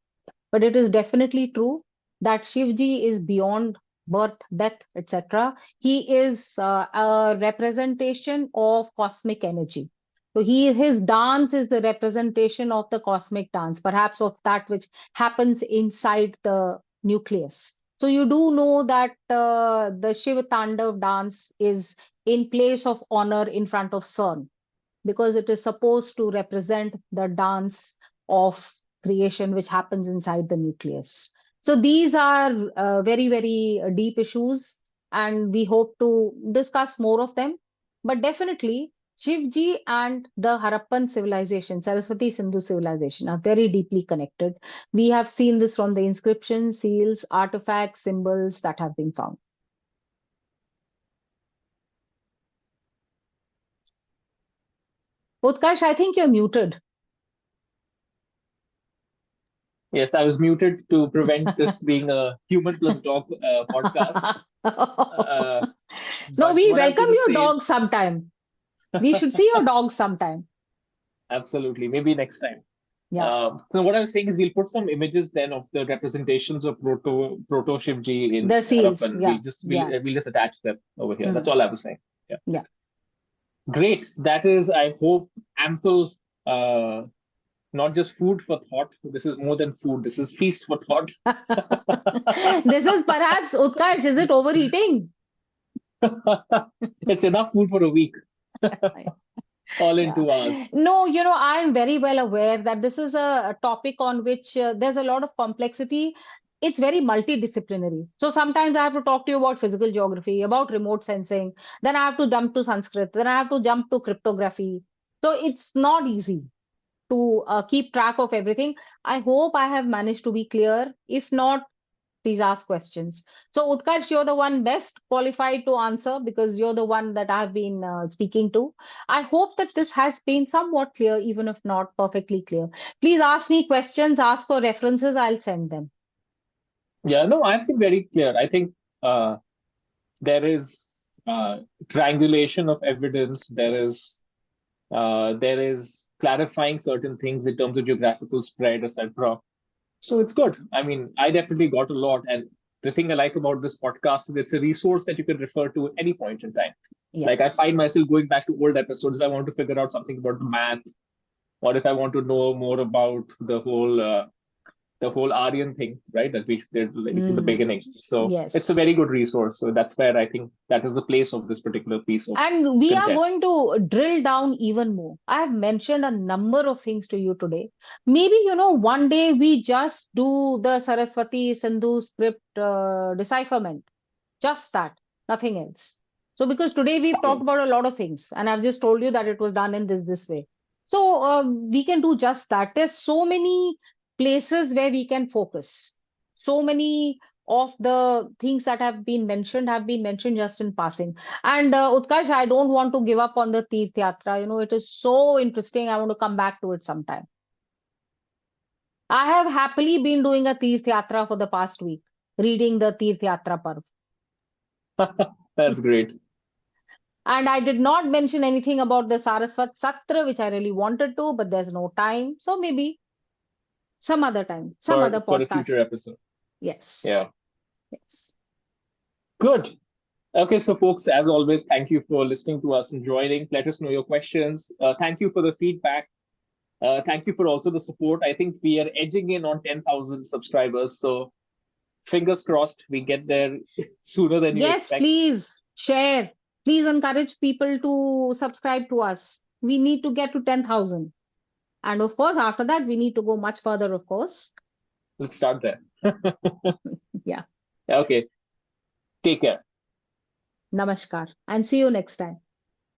But it is definitely true that Shivji is beyond birth, death, etc. He is a representation of cosmic energy. So his dance is the representation of the cosmic dance, perhaps of that which happens inside the nucleus. So you do know that the Shiva Tandav dance is in place of honor in front of sun, because it is supposed to represent the dance of creation which happens inside the nucleus. So these are very, very deep issues, and we hope to discuss more of them. But definitely, Shivji and the Harappan civilization, Saraswati Sindhu civilization, are very deeply connected. We have seen this from the inscriptions, seals, artifacts, symbols that have been found. Utkarsh, I think you're muted. Yes, I was muted to prevent this being a human plus dog podcast. No, we welcome your dog sometime. We should see your dog sometime. Absolutely. Maybe next time. Yeah. So what I was saying is we'll put some images then of the representations of proto Shivji in the seals. Harappan. Yeah. We'll just attach them over here. That's all I was saying. Yeah. Yeah. Great. That is, I hope, ample not just food for thought. This is more than food. This is feast for thought. This is perhaps, Utkarsh, is it overeating? It's enough food for a week. All in Yeah. 2 hours. No, I'm very well aware that this is a topic on which there's a lot of complexity. It's very multidisciplinary. So sometimes I have to talk to you about physical geography, about remote sensing, then I have to jump to Sanskrit, then I have to jump to cryptography. So it's not easy to keep track of everything. I hope I have managed to be clear. If not, please ask questions. So, Utkarsh, you're the one best qualified to answer because you're the one that I've been speaking to. I hope that this has been somewhat clear, even if not perfectly clear. Please ask me questions, ask for references, I'll send them. Yeah, no, I've been very clear. I think uh, there is triangulation of evidence. There is clarifying certain things in terms of geographical spread, etc. So it's good. I mean, I definitely got a lot. And the thing I like about this podcast is it's a resource that you can refer to at any point in time. Like I Yes. find myself going back to old episodes if I want to figure out something about the math, or if I want to know more about the whole Aryan thing, right? That we did like in the Mm, beginning. So it's yes. a very good resource. So that's where I think that is the place of this particular piece of And we are content. going to drill down even more. I have mentioned a number of things to you today. Maybe, one day we just do the Saraswati Sindhu script decipherment. Just that, nothing else. So, because today we've talked about a lot of things, and I've just told you that it was done in this way. So, we can do just that. There's so many places where we can focus. So many of the things that have been mentioned just in passing. And Utkarsh, I don't want to give up on the Tirth Yatra. It is so interesting. I want to come back to it sometime. I have happily been doing a Tirth Yatra for the past week, reading the Tirth Yatra Parv. That's great. And I did not mention anything about the Saraswat Satra, which I really wanted to, but there's no time. So maybe some other time, some other For a future podcast. episode. Yes. Yeah. Yes. Good. Okay, so folks, as always, thank you for listening to us and joining. Let us know your questions. Thank you for the feedback. Thank you for also the support. I think we are edging in on 10,000 subscribers. So fingers crossed we get there sooner than you Yes, expect. please share. Please encourage people to subscribe to us. We need to get to 10,000. And of course, after that, we need to go much further, of course. Let's start there. Yeah. Okay, take care. Namaskar. And see you next time.